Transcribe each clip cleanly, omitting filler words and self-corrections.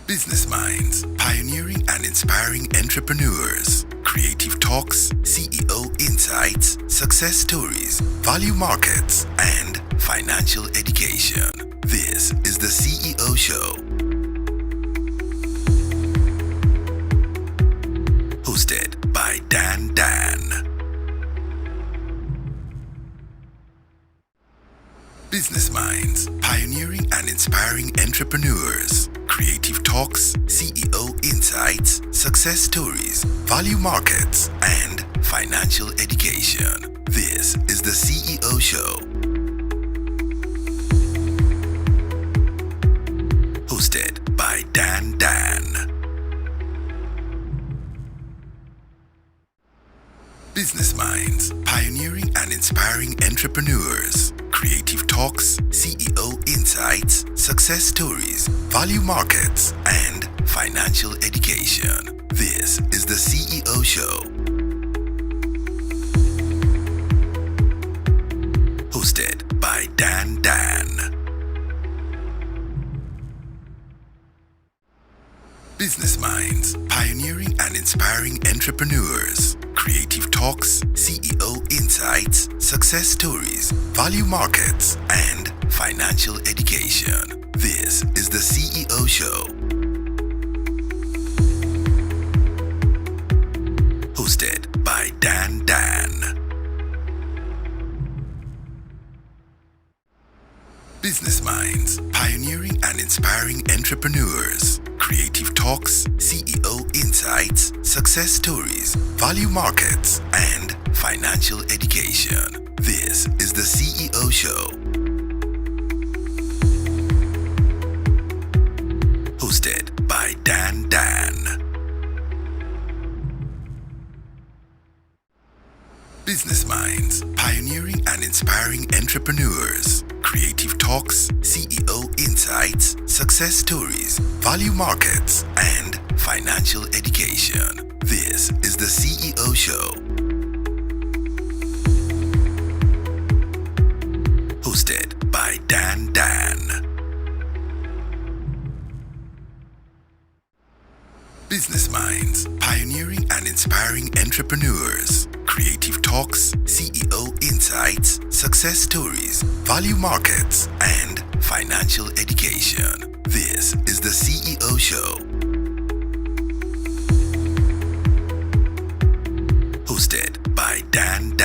Business Minds, pioneering and inspiring entrepreneurs. Creative talks, CEO insights, success stories, value markets, and financial education. This is the CEO Show. Hosted by Dan. Business Minds, pioneering and inspiring entrepreneurs. Creative talks, CEO insights, success stories, value markets, and financial education. This is the CEO Show. Hosted by Dan. Business Minds, pioneering and inspiring entrepreneurs. Creative talks, CEO insights, success stories, value markets, and financial education. This is the CEO Show. Hosted by Dan. Business Minds, pioneering and inspiring entrepreneurs. Creative talks, CEO insights, success stories, value markets, and financial education. This is the CEO Show. Hosted by Dan. Business Minds, pioneering and inspiring entrepreneurs. Creative talks, CEO insights, success stories, value markets, and financial education. This is the CEO Show. Hosted by Dan. Business Minds, pioneering and inspiring entrepreneurs. Creative talks, CEO insights, success stories, value markets, and financial education. This is the CEO Show. Hosted by Dan. Business Minds, pioneering and inspiring entrepreneurs. Creative talks, CEO insights, success stories, value markets, and financial education. This is the CEO Show. Hosted by Dan.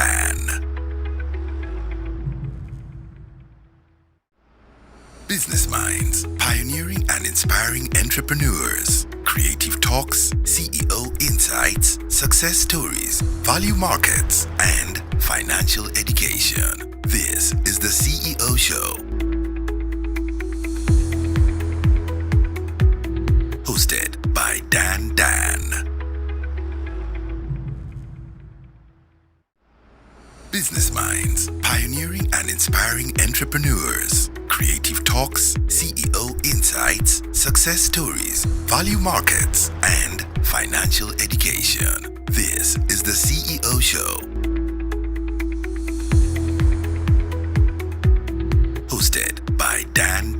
Business Minds, pioneering and inspiring entrepreneurs. Creative talks, CEO insights, success stories, value markets, and financial education. This is the CEO Show. Hosted by Dan. Business Minds, pioneering and inspiring entrepreneurs. Creative talks, CEO insights, success stories, value markets, and financial education. This is the CEO Show. Hosted by Dan.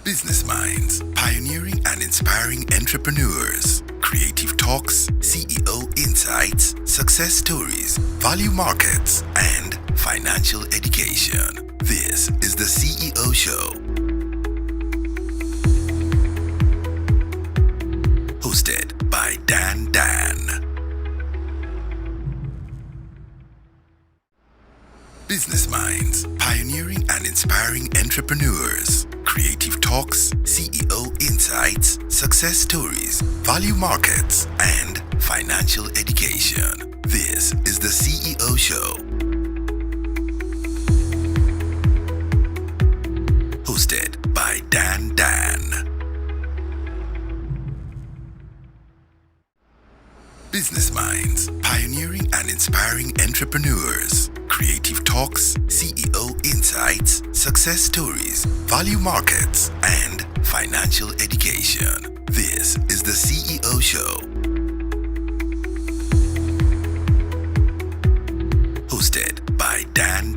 Business Minds, pioneering and inspiring entrepreneurs. Creative talks, CEO insights, success stories, value markets, and financial education. This is the CEO Show. Hosted by Dan. Business Minds, pioneering and inspiring entrepreneurs. Creative talks, CEO insights, success stories, value markets, and financial education. This is the CEO Show. Hosted by Dan. Business Minds, pioneering and inspiring entrepreneurs. Creative talks, CEO insights, success stories, value markets, and financial education. This is the CEO Show. Hosted by Dan.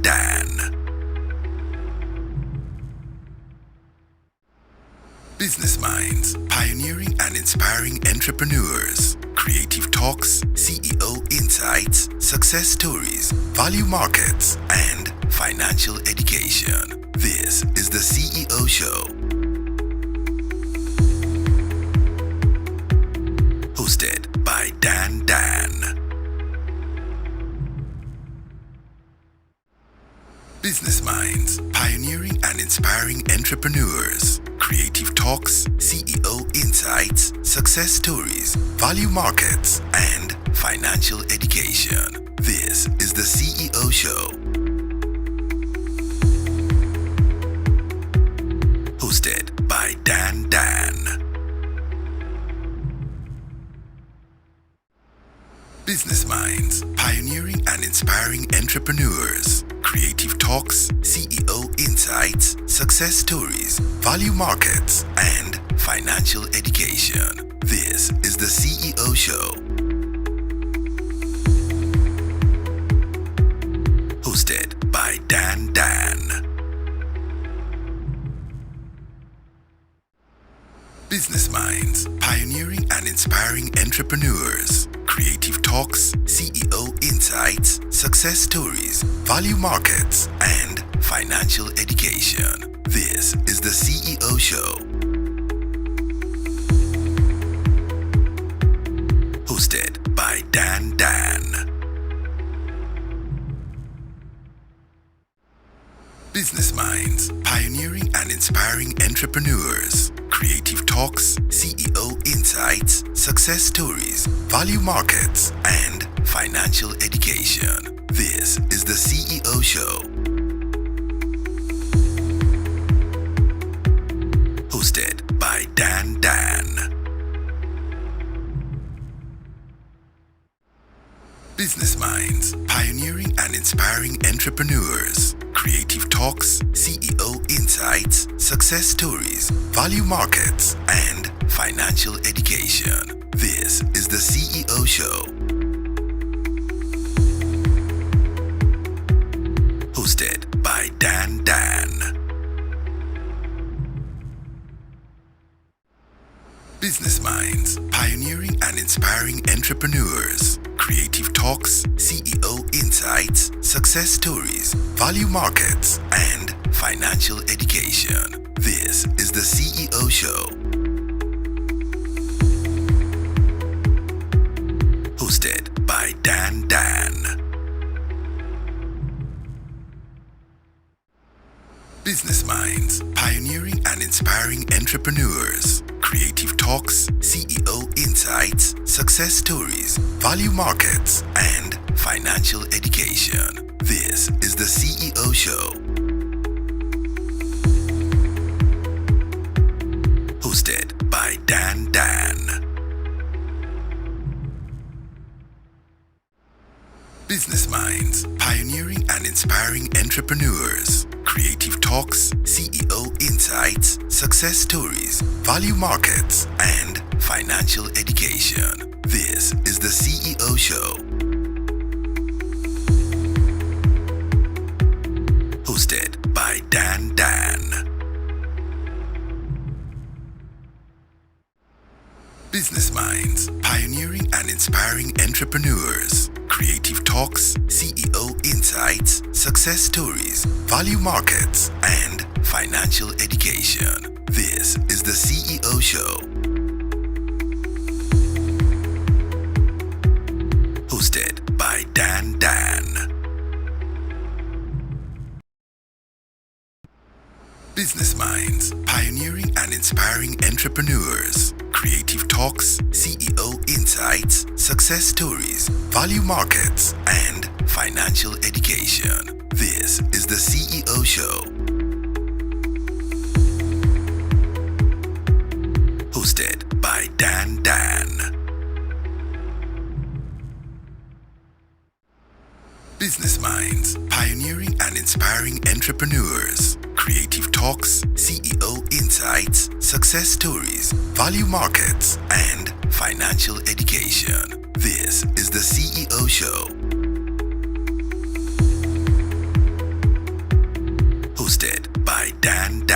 inspiring entrepreneurs, creative talks, CEO insights, success stories, value markets, and financial education. This is the CEO Show. Hosted by Dan. Business Minds, pioneering and inspiring entrepreneurs, creative talks, CEO insights, success stories, value markets, and financial education. This is the CEO Show. Hosted by Dan. Business Minds, pioneering and inspiring entrepreneurs, creative talks, CEO insights, success stories, value markets, and financial education. This is the CEO Show. Hosted by Dan. Business Minds, pioneering and inspiring entrepreneurs, creative talks, CEO insights, success stories, value markets, and financial education. This is the CEO Show. Hosted by Dan. Business Minds, pioneering and inspiring entrepreneurs, creative talks, CEO insights, success stories, value markets, and financial education. This is the CEO Show. Hosted by Dan. Business Minds, pioneering and inspiring entrepreneurs, creative talks, CEO insights, success stories, value markets, and financial education. This is the CEO Show. Hosted by Dan. Business Minds, pioneering and inspiring entrepreneurs, creative talks, CEO insights, success stories, value markets, and financial education. This is the CEO Show. Hosted by Dan. Business Minds, pioneering and inspiring entrepreneurs, creative talks, CEO insights, success stories, value markets, and financial education. This is the CEO Show. Hosted by Dan. Business Minds, pioneering and inspiring entrepreneurs, creative talks, CEO insights, success stories, value markets, and financial education. This is the CEO Show. Hosted by Dan. Business Minds, pioneering and inspiring entrepreneurs, creative talks, CEO insights, success stories, value markets, and financial education. This is the CEO Show. Hosted by Dan. Business Minds, pioneering and inspiring entrepreneurs, creative talks, CEO insights, success stories, value markets, and financial education. This is the CEO Show. Hosted by Dan. Business Minds, pioneering and inspiring entrepreneurs, creative talks, CEO insights, success stories, value markets, and financial education. This is the CEO Show. Hosted by Dan.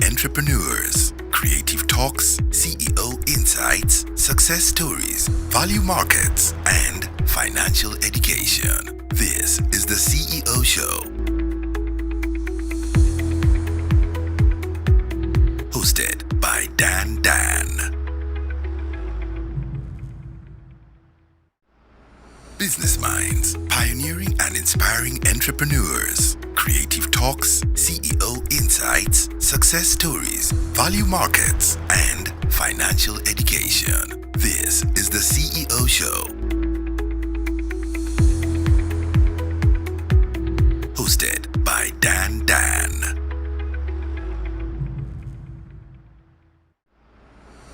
entrepreneurs, creative talks, CEO insights, success stories, value markets, and financial education. This is the CEO Show. Hosted by Dan. Business Minds, pioneering and inspiring entrepreneurs. Creative talks, CEO insights, success stories, value markets, and financial education. This is the CEO Show. Hosted by Dan.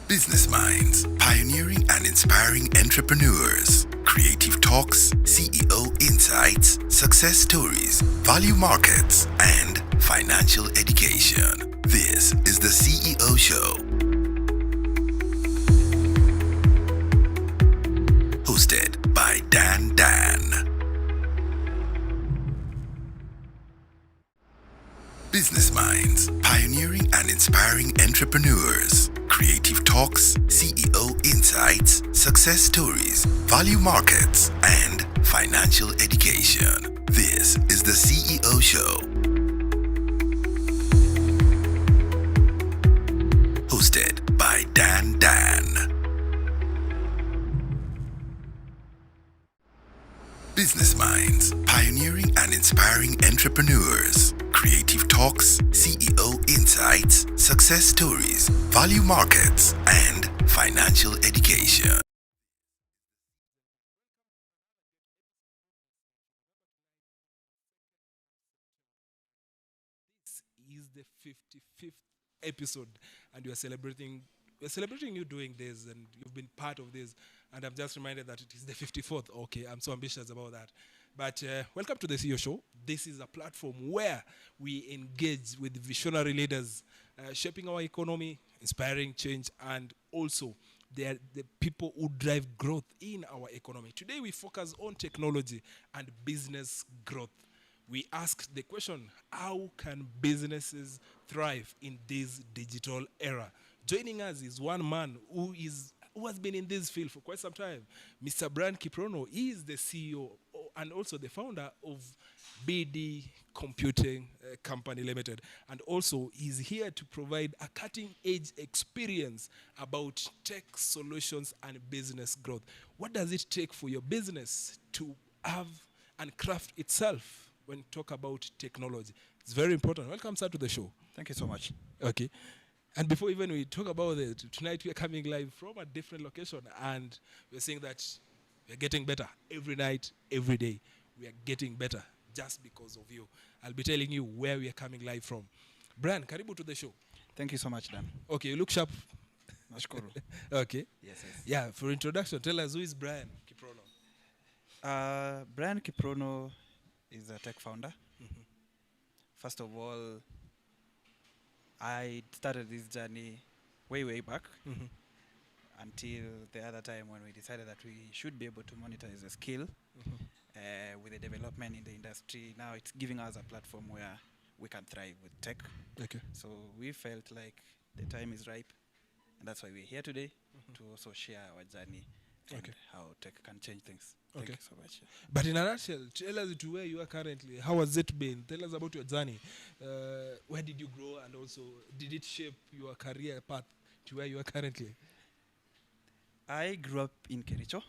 Business Minds, pioneering and inspiring entrepreneurs. Creative talks, CEO insights, success stories, value markets, and financial education. This is the CEO Show. Hosted by Dan. Business Minds, pioneering and inspiring entrepreneurs. Creative talks, CEO insights, success stories, value markets, and financial education. This is the CEO Show. Hosted by Dan. Business Minds, pioneering and inspiring entrepreneurs. Creative talks, CEO insights, success stories, value markets, and financial education. This is the 55th episode, and we're celebrating you doing this, and you've been part of this. And I'm just reminded that it is the 54th. Okay, I'm so ambitious about that. But welcome to the CEO Show. This is a platform where we engage with visionary leaders, shaping our economy, inspiring change, and also they are the people who drive growth in our economy. Today we focus on technology and business growth. We ask the question, how can businesses thrive in this digital era? Joining us is one man who has been in this field for quite some time. Mr. Brian Kiprono is the CEO and also the founder of BD Computing Company Limited. And also he's here to provide a cutting-edge experience about tech solutions and business growth. What does it take for your business to have and craft itself when you talk about technology? It's very important. Welcome, sir, to the show. Thank you so much. Okay. And before even we talk about it, tonight we are coming live from a different location, and we're saying that we're getting better every night, every day. We are getting better just because of you. I'll be telling you where we are coming live from. Brian, karibu to the show. Thank you so much, Dan. Okay, you look sharp. Nashukuru. Okay. Yes. Yeah, for introduction, tell us who is Brian Kiprono. Brian Kiprono is a tech founder. First of all, I started this journey way back until the other time when we decided that we should be able to monetize the skill with the development in the industry. Now it's giving us a platform where we can thrive with tech. Okay. So we felt like the time is ripe, and that's why we're here today to also share our journey and how tech can change things. Thank you so much. But in a nutshell, tell us to where you are currently. How has it been? Tell us about your journey. Where did you grow, and also did it shape your career path to where you are currently? I grew up in Kericho,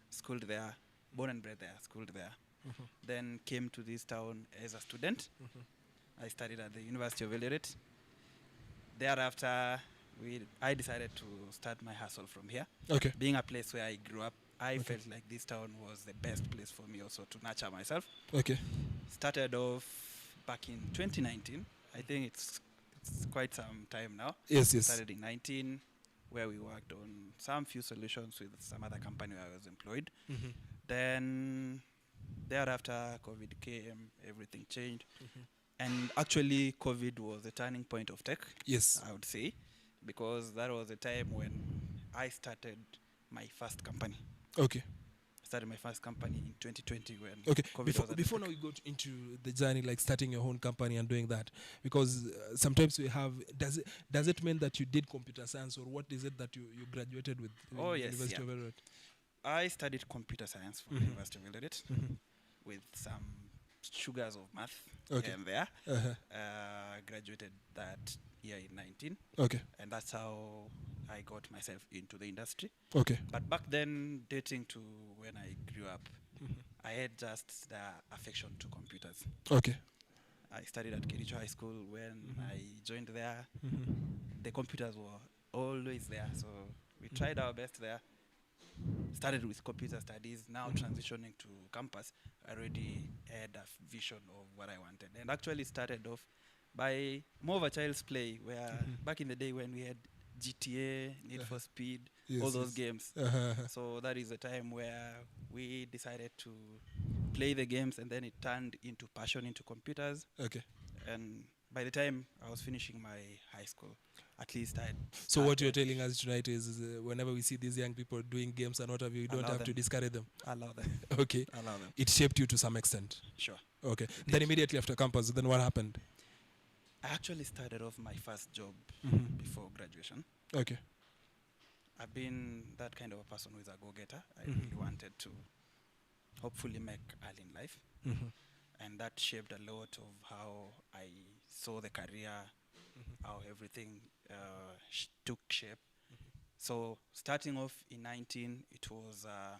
schooled there, born and bred there, schooled there. Then came to this town as a student. I studied at the University of Eldoret. Thereafter, I decided to start my hustle from here. Okay. Being a place where I grew up, I felt like this town was the best place for me also to nurture myself. Okay. Started off back in 2019. I think it's quite some time now. Yes. Started in 19, where we worked on some few solutions with some other company where I was employed. Then thereafter, COVID came, everything changed. And actually, COVID was the turning point of tech, Yes. I would say, because that was the time when I started my first company. Okay. started my first company in 2020 when Okay, COVID before, was at before the now peak. we go into the journey, like starting your own company and doing that, because sometimes we have, does it mean that you did computer science, or what is it that you graduated with Oh, yes, University yeah. of Eldoret? I studied computer science from Mhm. University of Eldoret Mhm. with some sugars of math Okay. here and there. Uh-huh. Graduated that year in 19, Okay. and that's how I got myself into the industry. Okay. But back then, dating to when I grew up, Mhm. I had just the affection to computers. Okay. I studied at Kericho High School. When I joined there, Mhm. the computers were always there, so we tried our best there. Started with computer studies, now transitioning to campus. I already had a vision of what I wanted, and actually started off by more of a child's play, where back in the day when we had GTA, Need for Speed, all Yes, those yes. games. Uh-huh. So that is the time where we decided to play the games, and then it turned into passion into computers. Okay. And by the time I was finishing my high school, at least I had So what you're started- telling us tonight is, whenever we see these young people doing games and what have you, you don't Allow have to them. discourage them. allow them, Okay. allow them. It shaped you to some extent. Sure. Okay. Then immediately after campus, then what happened? I actually started off my first job Mhm. before graduation. Okay. I've been that kind of a person who is a go-getter. I Mhm. really wanted to hopefully make early in life, Mhm. and that shaped a lot of how I saw the career, how everything took shape. So starting off in 19, it was I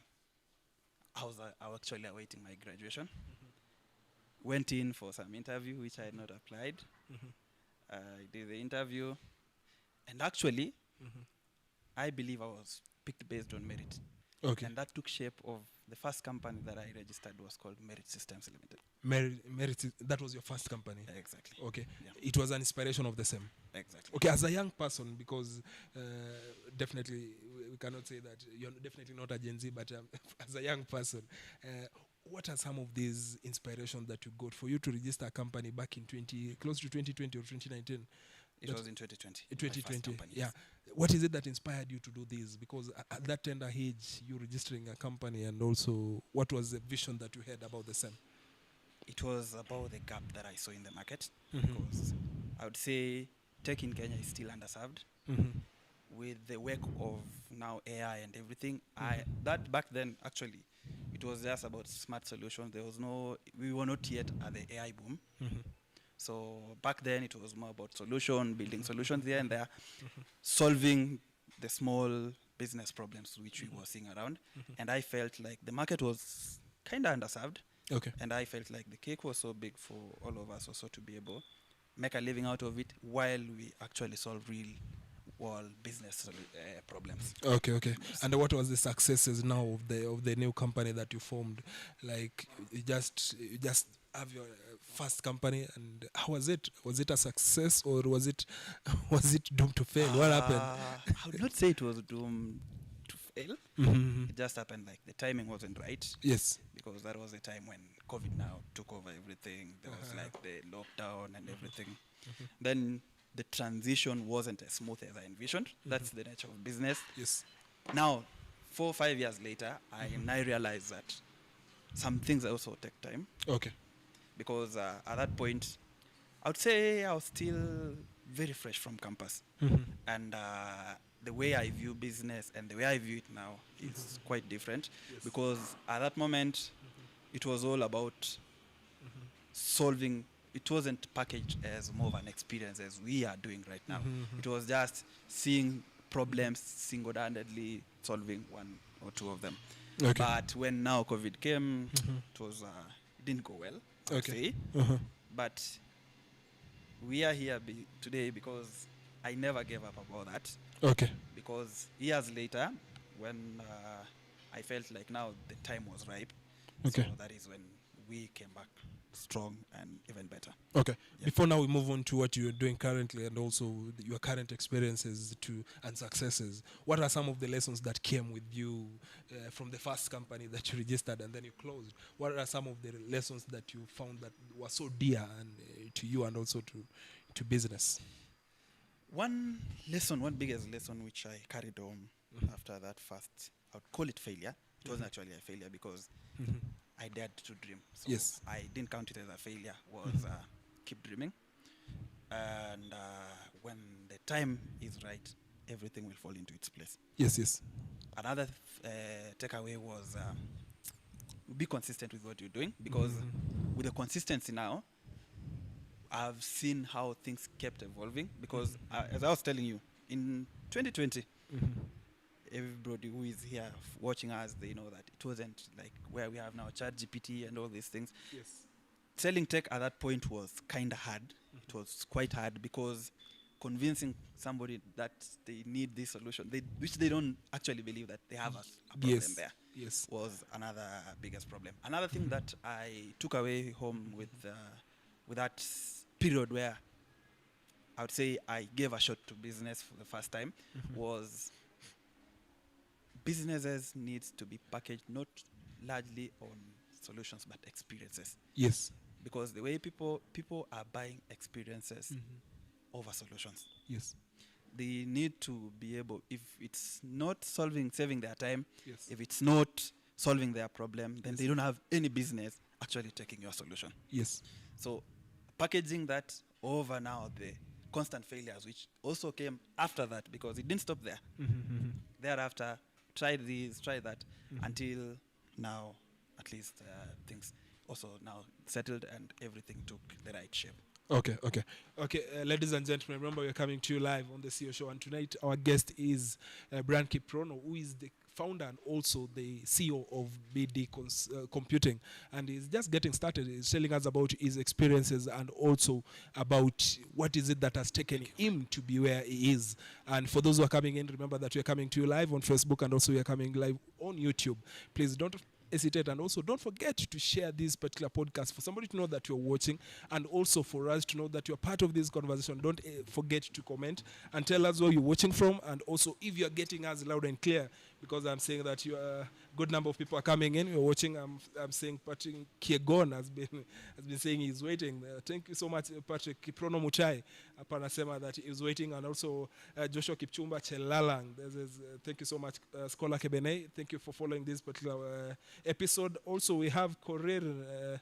was actually awaiting my graduation. Went in for some interview which I had not applied. I did the interview, and actually, I believe I was picked based on merit. Okay. And that took shape of the first company that I registered was called Merit Systems Limited. Merit, that was your first company. Exactly. Okay. Yeah. It was an inspiration of the same. Exactly. Okay, as a young person, because definitely we cannot say that you're definitely not a Gen Z, but as a young person, what are some of these inspirations that you got for you to register a company back in close to 2020 or 2019? It That- was in 2020. In my first 2020, company, yeah. yes. What is it that inspired you to do this? Because at that tender age, you registering a company, and also what was the vision that you had about the same? It was about the gap that I saw in the market, Mhm. because I would say tech in Kenya is still underserved. With the work of now AI and everything, that back then actually it was just about smart solutions. We were not yet at the AI boom. So back then it was more about building solutions here and there, solving the small business problems which we were seeing around. And I felt like the market was kind of underserved, Okay. and I felt like the cake was so big for all of us also to be able make a living out of it while we actually solve real world business problems. Okay, okay. And what was the successes now of the new company that you formed? Like you just have your first company, and how was it? Was it a success, or was it doomed to fail? What happened? I would not say it was doomed to fail. Mhm. It just happened like the timing wasn't right, Yes. because that was the time when COVID now took over everything. There was like the lockdown and everything. Then the transition wasn't as smooth as I envisioned. That's the nature of business. Yes. Now, 4 or 5 years later, I realized that some things also take time, Okay. because at that point, I would say I was still very fresh from campus. And the way I view business and the way I view it now is quite different, because at that moment, it was all about solving. It wasn't packaged as more of an experience as we are doing right now. It was just seeing problems single-handedly, solving one or two of them. Okay. But when now COVID came, it didn't go well, I would Okay. say. But we are here today because I never gave up about that. Okay. Because years later, when I felt like now the time was ripe, Okay. so that is when we came back strong and even better. Okay. Yeah. Before now we move on to what you're doing currently, and also your current experiences and successes. What are some of the lessons that came with you from the first company that you registered and then you closed? What are some of the lessons that you found that were so dear and to you, and also to business? One biggest lesson which I carried on after that first, I would call it failure, It wasn't actually a failure because I dared to dream. So Yes. I didn't count it as a failure. Was keep dreaming, and when the time is right, everything will fall into its place. Yes, yes. Another takeaway was be consistent with what you're doing, because with the consistency now, I've seen how things kept evolving. Because as I was telling you, in 2020, everybody who is here watching us, they know that it wasn't like where we have now, ChatGPT and all these things. Yes. Selling tech at that point was kind of hard. It was quite hard because convincing somebody that they need this solution, which they don't actually believe that they have a problem Yes. there, Yes. was another biggest problem. Another thing that I took away home with that period where I would say I gave a shot to business for the first time was businesses needs to be packaged not largely on solutions but experiences, Yes. because the way people are buying experiences over solutions. Yes. They need to be able, if it's not saving their time, Yes. if it's not solving their problem, then Yes. they don't have any business actually taking your solution. Yes. So packaging that over now the constant failures, which also came after that, because it didn't stop there. Thereafter, try this, try that, until now, at least things also now settled and everything took the right shape. Okay. Ladies and gentlemen, remember we're coming to you live on the CEO Show, and tonight our guest is Brian Kiprono, who is the founder and also the CEO of BD Computing, and he's just getting started. He's telling us about his experiences and also about what is it that has taken him to be where he is. And for those who are coming in, remember that we're coming to you live on Facebook and also we're coming live on YouTube. Please don't hesitate, and also don't forget to share this particular podcast for somebody to know that you're watching, and also for us to know that you're part of this conversation. Don't forget to comment and tell us where you're watching from, and also if you're getting us loud and clear, because I'm saying that you are a good number of people are coming in. We're watching. I'm saying Patrick Kiegon has been saying he's waiting. Thank you so much, Patrick Kiprono Muchai. Panasema that he's waiting, and also Joshua Kipchumba Chelalang. Thank you so much, Scholar Kebene. Thank you for following this particular episode. Also, we have Korir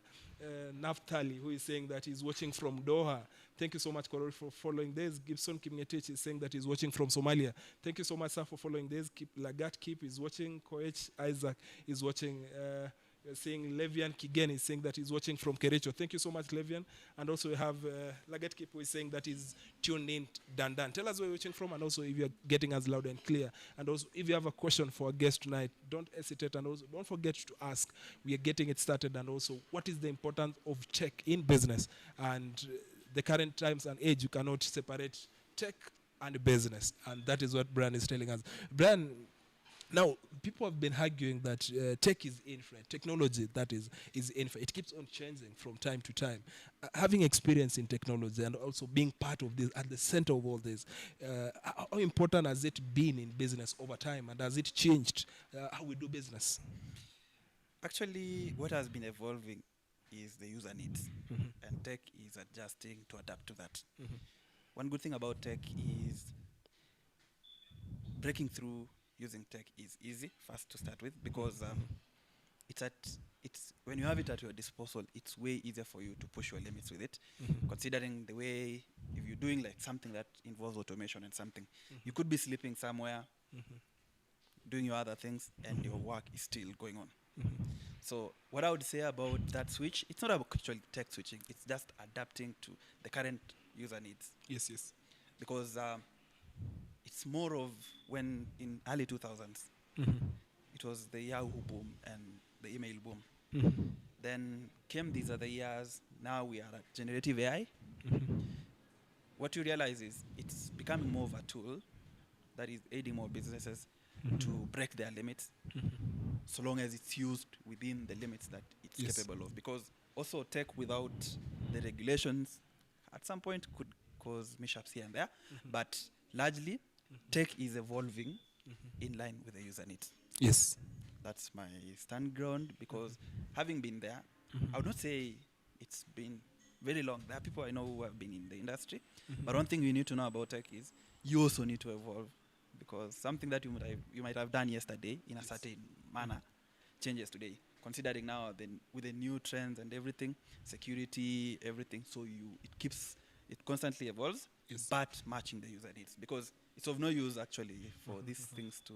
Naftali, who is saying that he's watching from Doha. Thank you so much, Korir, for following this. Gibson Kimngetich is saying that he's watching from Somalia. Thank you so much, sir, for following this. Lagat Kip is watching. Koech Isaac is watching. Saying Levian Kigen is saying that he's watching from Kericho. Thank you so much, Levian. And also we have Lagat Kip, who is saying that he's tuned in. Dan. Tell us where you're watching from, and also if you're getting us loud and clear. And also if you have a question for our guest tonight, don't hesitate, and also don't forget to ask. We are getting it started, and also what is the importance of tech in business. And the current times and age, you cannot separate tech and business. And that is what Brian is telling us. Brian, now, people have been arguing that tech is infinite. Technology, that is infinite. It keeps on changing from time to time. Having experience in technology and also being part of this, at the center of all this, how important has it been in business over time, and has it changed how we do business? Actually, what has been evolving is the user needs, and tech is adjusting to adapt to that. One good thing about tech is breaking through using tech is easy, first to start with, because it's when you have it at your disposal, it's way easier for you to push your limits with it. Considering the way, if you're doing like something that involves automation and something, you could be sleeping somewhere, doing your other things, and your work is still going on. So what I would say about that switch, it's not about actually tech switching, it's just adapting to the current user needs. Yes. Because it's more of when in early 2000s, it was the Yahoo boom and the email boom. Then came these other years, now we are at generative AI. What you realize is it's becoming more of a tool that is aiding more businesses to break their limits, so long as it's used within the limits that it's capable of. Because also tech without the regulations at some point could cause mishaps here and there, but largely tech is evolving in line with the user needs. Yes. That's my stand ground, because having been there, I would not say it's been very long. There are people I know who have been in the industry, but one thing you need to know about tech is you also need to evolve, because something that you might have done yesterday in a certain manner changes today, considering now with the new trends and everything, security, everything. So it constantly evolves, Yes. but matching the user needs, because it's of no use actually for these things to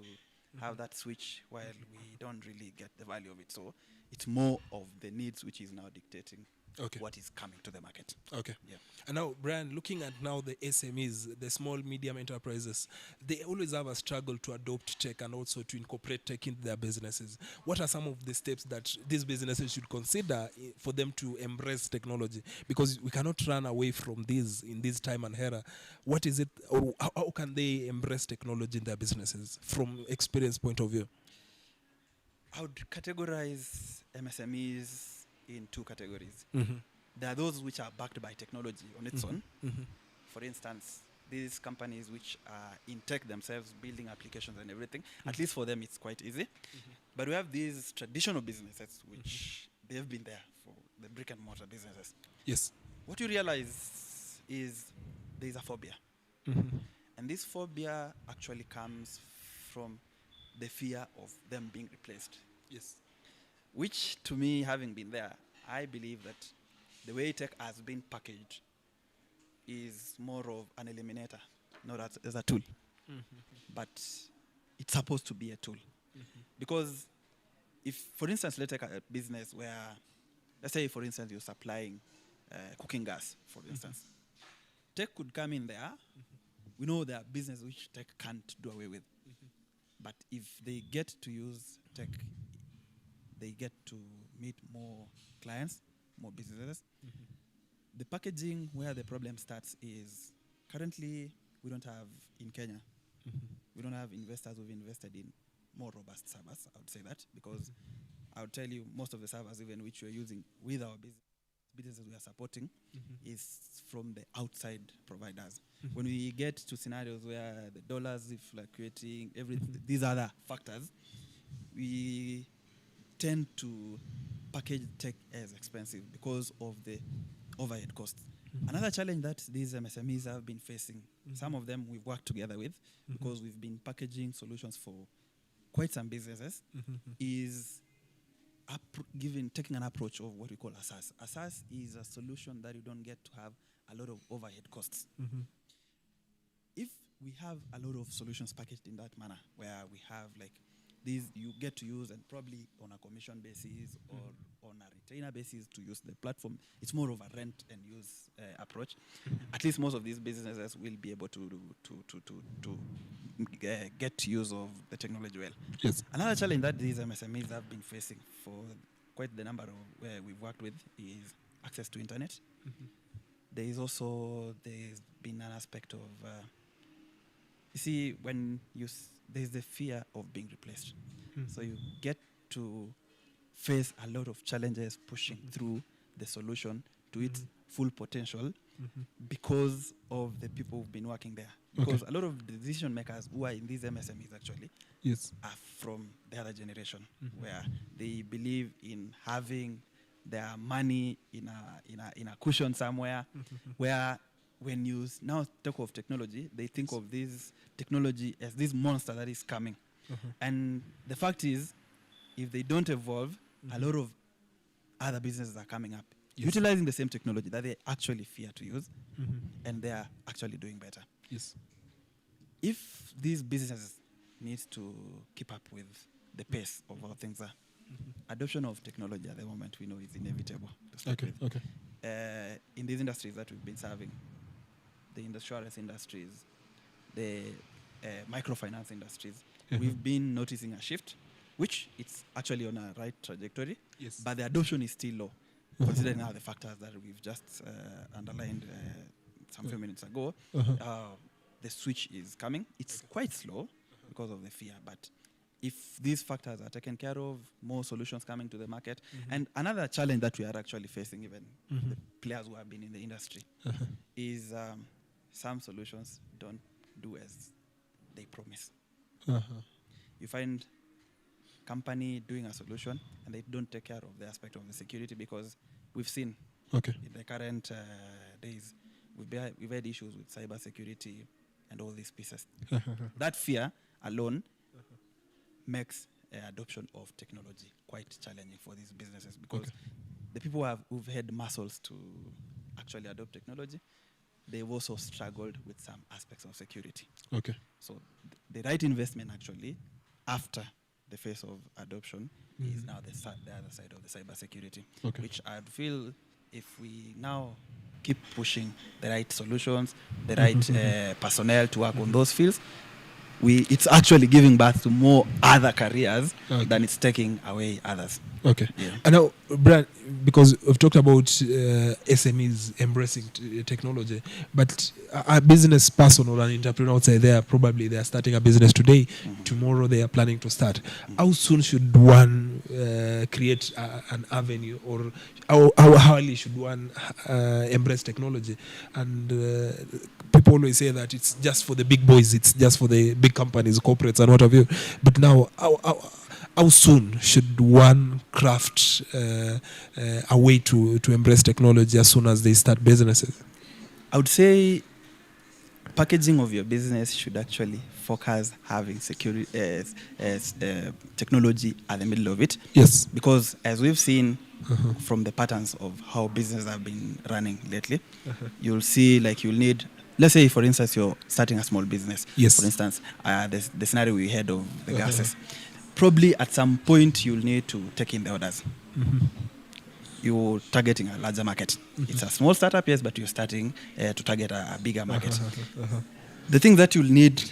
have that switch while we don't really get the value of it. So it's more of the needs which is now dictating Okay. what is coming to the market. Okay. Yeah. And now, Brian, looking at now the SMEs, the small, medium enterprises, they always have a struggle to adopt tech and also to incorporate tech into their businesses. What are some of the steps that these businesses should consider for them to embrace technology? Because we cannot run away from this in this time and era. What is it, or how can they embrace technology in their businesses from experience point of view? I would categorize MSMEs in two categories. Mm-hmm. There are those which are backed by technology on its own. Mm-hmm. For instance, these companies which are in tech themselves, building applications and everything, at least for them it's quite easy. But we have these traditional businesses which they've been there for, the brick and mortar businesses. Yes. What you realize is there is a phobia. Mm-hmm. And this phobia actually comes from the fear of them being replaced. Yes. Which, to me, having been there, I believe that the way tech has been packaged is more of an eliminator, not as a tool. But it's supposed to be a tool. Because if, for instance, let's take a business where, let's say, for instance, you're supplying cooking gas, for instance. Tech could come in there. We know there are businesses which tech can't do away with. But if they get to use tech, they get to meet more clients, more businesses. The packaging where the problem starts is currently we don't have in Kenya, we don't have investors who've invested in more robust servers, I would say that, because I would tell you most of the servers even which we're using with our businesses we are supporting is from the outside providers. When we get to scenarios where the dollars is fluctuating, these other factors, we tend to package tech as expensive because of the overhead costs. Another challenge that these MSMEs have been facing, some of them we've worked together with because we've been packaging solutions for quite some businesses, is taking an approach of what we call a SaaS. A SaaS is a solution that you don't get to have a lot of overhead costs. If we have a lot of solutions packaged in that manner, where we have like these you get to use and probably on a commission basis or on a retainer basis to use the platform, it's more of a rent and use approach. At least most of these businesses will be able to get use of the technology well. Yes. Another challenge that these MSMEs have been facing for quite the number of where we've worked with is access to internet. There's been an aspect of you see, when there's the fear of being replaced. So you get to face a lot of challenges pushing through the solution to its full potential because of the people who've been working there. Because a lot of the decision makers who are in these MSMEs actually are from the other generation, where they believe in having their money in a cushion somewhere, where when you now talk of technology, they think of this technology as this monster that is coming. And the fact is, if they don't evolve, a lot of other businesses are coming up, utilizing the same technology that they actually fear to use, and they are actually doing better. Yes. If these businesses need to keep up with the pace of how things are, adoption of technology at the moment we know is inevitable to start with. In these industries that we've been serving, the insurance industries, the microfinance industries, we've been noticing a shift, which it's actually on a right trajectory, but the adoption is still low, considering now the factors that we've just underlined some few minutes ago. The switch is coming. It's quite slow because of the fear, but if these factors are taken care of, more solutions coming to the market. And another challenge that we are actually facing, even the players who have been in the industry, is some solutions don't do as they promise. You find company doing a solution and they don't take care of the aspect of the security, because we've seen in the current days, we've had issues with cyber security and all these pieces. That fear alone makes adoption of technology quite challenging for these businesses because the people who've had muscles to actually adopt technology, they've also struggled with some aspects of security. Okay. So the right investment actually, after the phase of adoption, is now the other side of the cybersecurity, which I feel if we now keep pushing the right solutions, the right personnel to work on those fields, it's actually giving birth to more other careers than it's taking away others. Okay. Yeah. And now, Brian, because we've talked about SMEs embracing technology, but a business person or an entrepreneur outside there, probably they are starting a business today, tomorrow they are planning to start. How soon should one create an avenue, or how early should one embrace technology? And people always say that it's just for the big boys, it's just for the big companies, corporates and what have you. But now, how soon should one craft a way to embrace technology as soon as they start businesses? I would say packaging of your business should actually focus having security technology at the middle of it. Yes. Because as we've seen from the patterns of how businesses have been running lately, you'll see like you'll need, let's say for instance you're starting a small business. Yes. For instance, the scenario we had of the gases. Probably at some point you'll need to take in the orders. You're targeting a larger market. It's a small startup, yes, but you're starting to target a bigger market. The thing that you'll need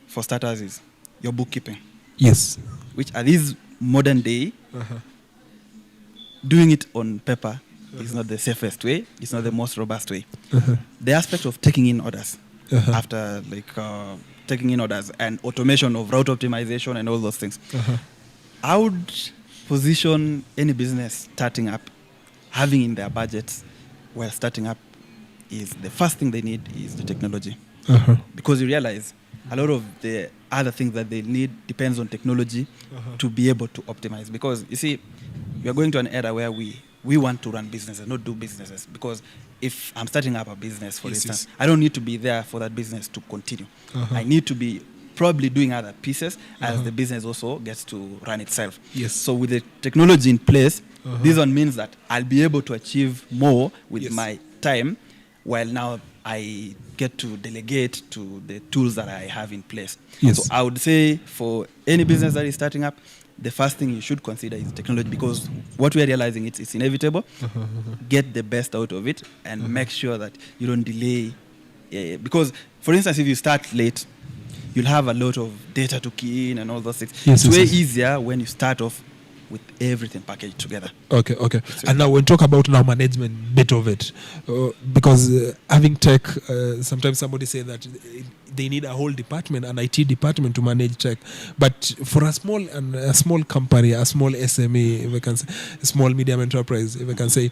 for starters is your bookkeeping. Yes. Which at this modern day, doing it on paper is not the safest way. It's not the most robust way. The aspect of taking in orders after taking in orders and automation of route optimization and all those things. I would position any business starting up, having in their budgets while starting up, is the first thing they need is the technology. Because you realize a lot of the other things that they need depends on technology to be able to optimize. Because you see, we are going to an era where we want to run businesses, not do businesses. Because if I'm starting up a business, for instance, I don't need to be there for that business to continue. I need to be probably doing other pieces as the business also gets to run itself. Yes. So with the technology in place, this one means that I'll be able to achieve more with my time, while now I get to delegate to the tools that I have in place. Yes. So I would say for any business that is starting up, the first thing you should consider is technology, because what we are realizing it's inevitable. Get the best out of it and make sure that you don't delay. Because, for instance, if you start late, you'll have a lot of data to key in and all those things. It's way easier when you start off with everything packaged together. Okay. And now we'll talk about now management bit of it. Because having tech, sometimes somebody say that they need a whole department, an IT department to manage tech. But for a small company, a small SME, if I can say, a small medium enterprise, if I can say,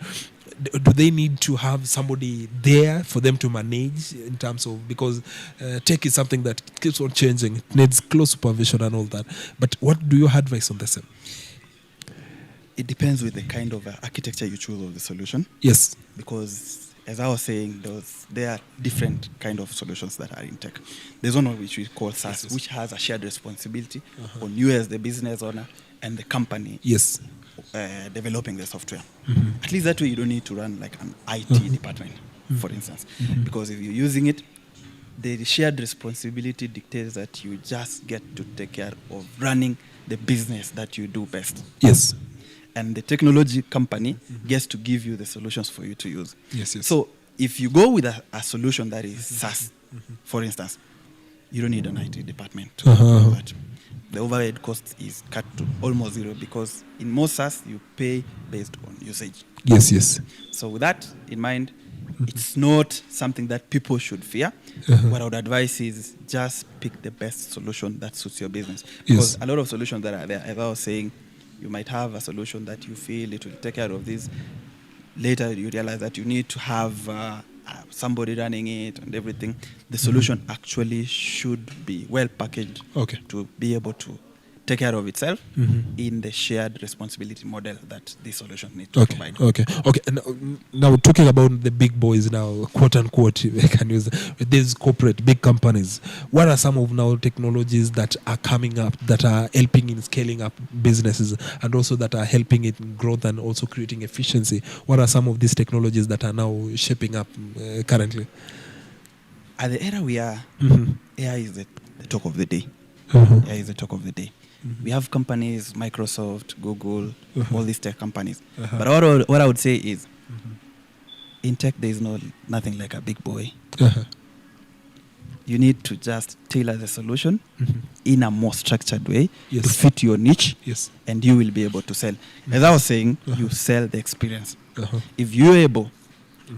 do they need to have somebody there for them to manage in terms of, because tech is something that keeps on changing, it needs close supervision and all that. But what do you advise on this? It depends with the kind of architecture you choose of the solution. Yes. Because as I was saying, there are different kind of solutions that are in tech. There's one which we call SaaS, which has a shared responsibility on you as the business owner and the company developing the software. At least that way you don't need to run like an IT department, for instance. Because if you're using it, the shared responsibility dictates that you just get to take care of running the business that you do best. Yes. And the technology company gets to give you the solutions for you to use. Yes. So if you go with a solution that is SaaS, for instance, you don't need an IT department to do that. The overhead cost is cut to almost zero, because in most SaaS, you pay based on usage. Yes. So with that in mind, it's not something that people should fear. What I would advise is just pick the best solution that suits your business. Because a lot of solutions that are there, as I was saying, you might have a solution that you feel it will take care of this. Later, you realize that you need to have somebody running it and everything. The solution actually should be well packaged to be able to take care of itself in the shared responsibility model that this solution needs to provide. Okay. And now talking about the big boys now, quote unquote, I can use these corporate big companies. What are some of now technologies that are coming up that are helping in scaling up businesses and also that are helping in growth and also creating efficiency? What are some of these technologies that are now shaping up currently? At the era we are, AI is the talk of the day. AI is the talk of the day. We have companies, Microsoft, Google, all these tech companies. But what I would say is, in tech, there is nothing like a big boy. You need to just tailor the solution in a more structured way to fit your niche, and you will be able to sell. As I was saying, you sell the experience. If you're able,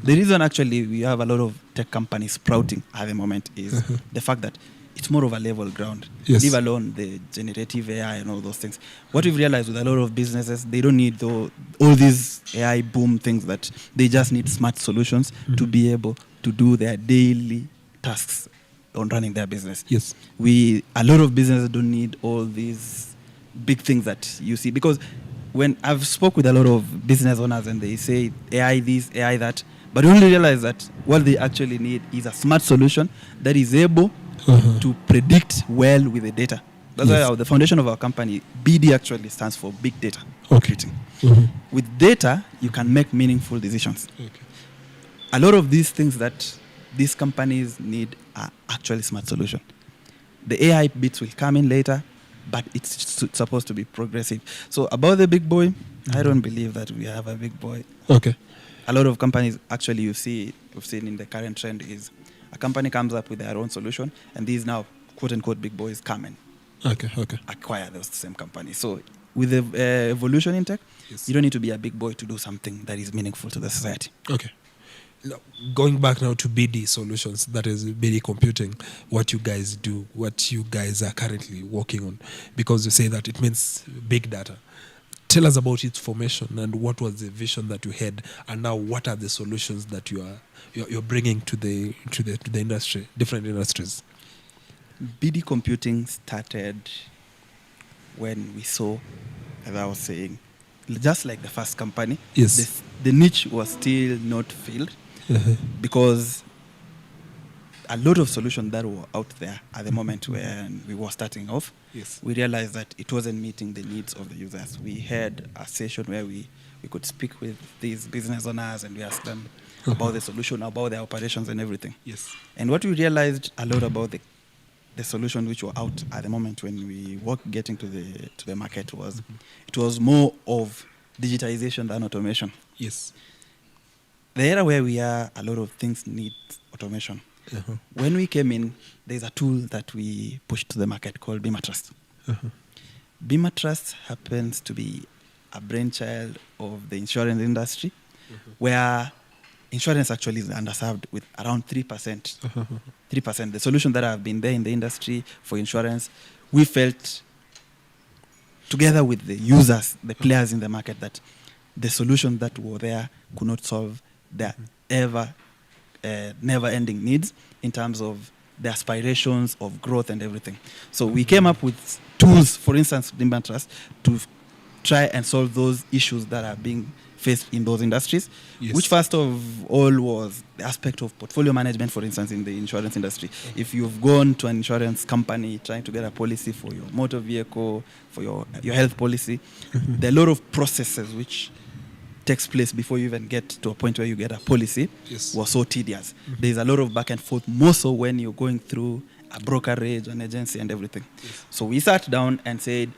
the reason actually we have a lot of tech companies sprouting at the moment is the fact that it's more of a level ground. Leave alone the generative AI and all those things. What we've realized with a lot of businesses, they don't need all these AI boom things, that they just need smart solutions to be able to do their daily tasks on running their business. A lot of businesses don't need all these big things that you see, because when I've spoke with a lot of business owners and they say AI this, AI that, but you only realize that what they actually need is a smart solution that is able to predict well with the data. That's why the foundation of our company, BD, actually stands for Big Data Computing. With data, you can make meaningful decisions. A lot of these things that these companies need are actually smart solutions. The AI bits will come in later, but it's supposed to be progressive. So about the big boy, I don't believe that we have a big boy. A lot of companies, actually, we've seen in the current trend is a company comes up with their own solution, and these now quote-unquote big boys come and acquire those same companies. So with the evolution in tech, you don't need to be a big boy to do something that is meaningful to the society. Now, going back now to BD Solutions, that is BD Computing, what you guys do, what you guys are currently working on, because you say that it means big data. Tell us about its formation and what was the vision that you had, and now what are the solutions that you're bringing to the industry, different industries. BD Computing started when we saw, as I was saying, just like the first company, the niche was still not filled because a lot of solutions that were out there at the moment when we were starting off, we realized that it wasn't meeting the needs of the users. We had a session where we could speak with these business owners and we asked them about the solution, about their operations and everything. And what we realized a lot about the solution which were out at the moment when we were getting to the market was it was more of digitization than automation. The era where we are, a lot of things need automation. When we came in, there's a tool that we pushed to the market called Bima Trust. Bima Trust happens to be a brainchild of the insurance industry, where insurance actually is underserved with around 3%. 3%. The solution that have been there in the industry for insurance, we felt, together with the users, the players in the market, that the solution that were there could not solve their never-ending needs in terms of the aspirations of growth and everything. So we came up with tools, for instance, Bima Trust, to try and solve those issues that are being faced in those industries, which first of all was the aspect of portfolio management, for instance, in the insurance industry. If you've gone to an insurance company trying to get a policy for your motor vehicle, for your health policy, there are a lot of processes which takes place before you even get to a point where you get a policy was so tedious. There's a lot of back and forth, more so when you're going through a brokerage, an agency and everything. So we sat down and said,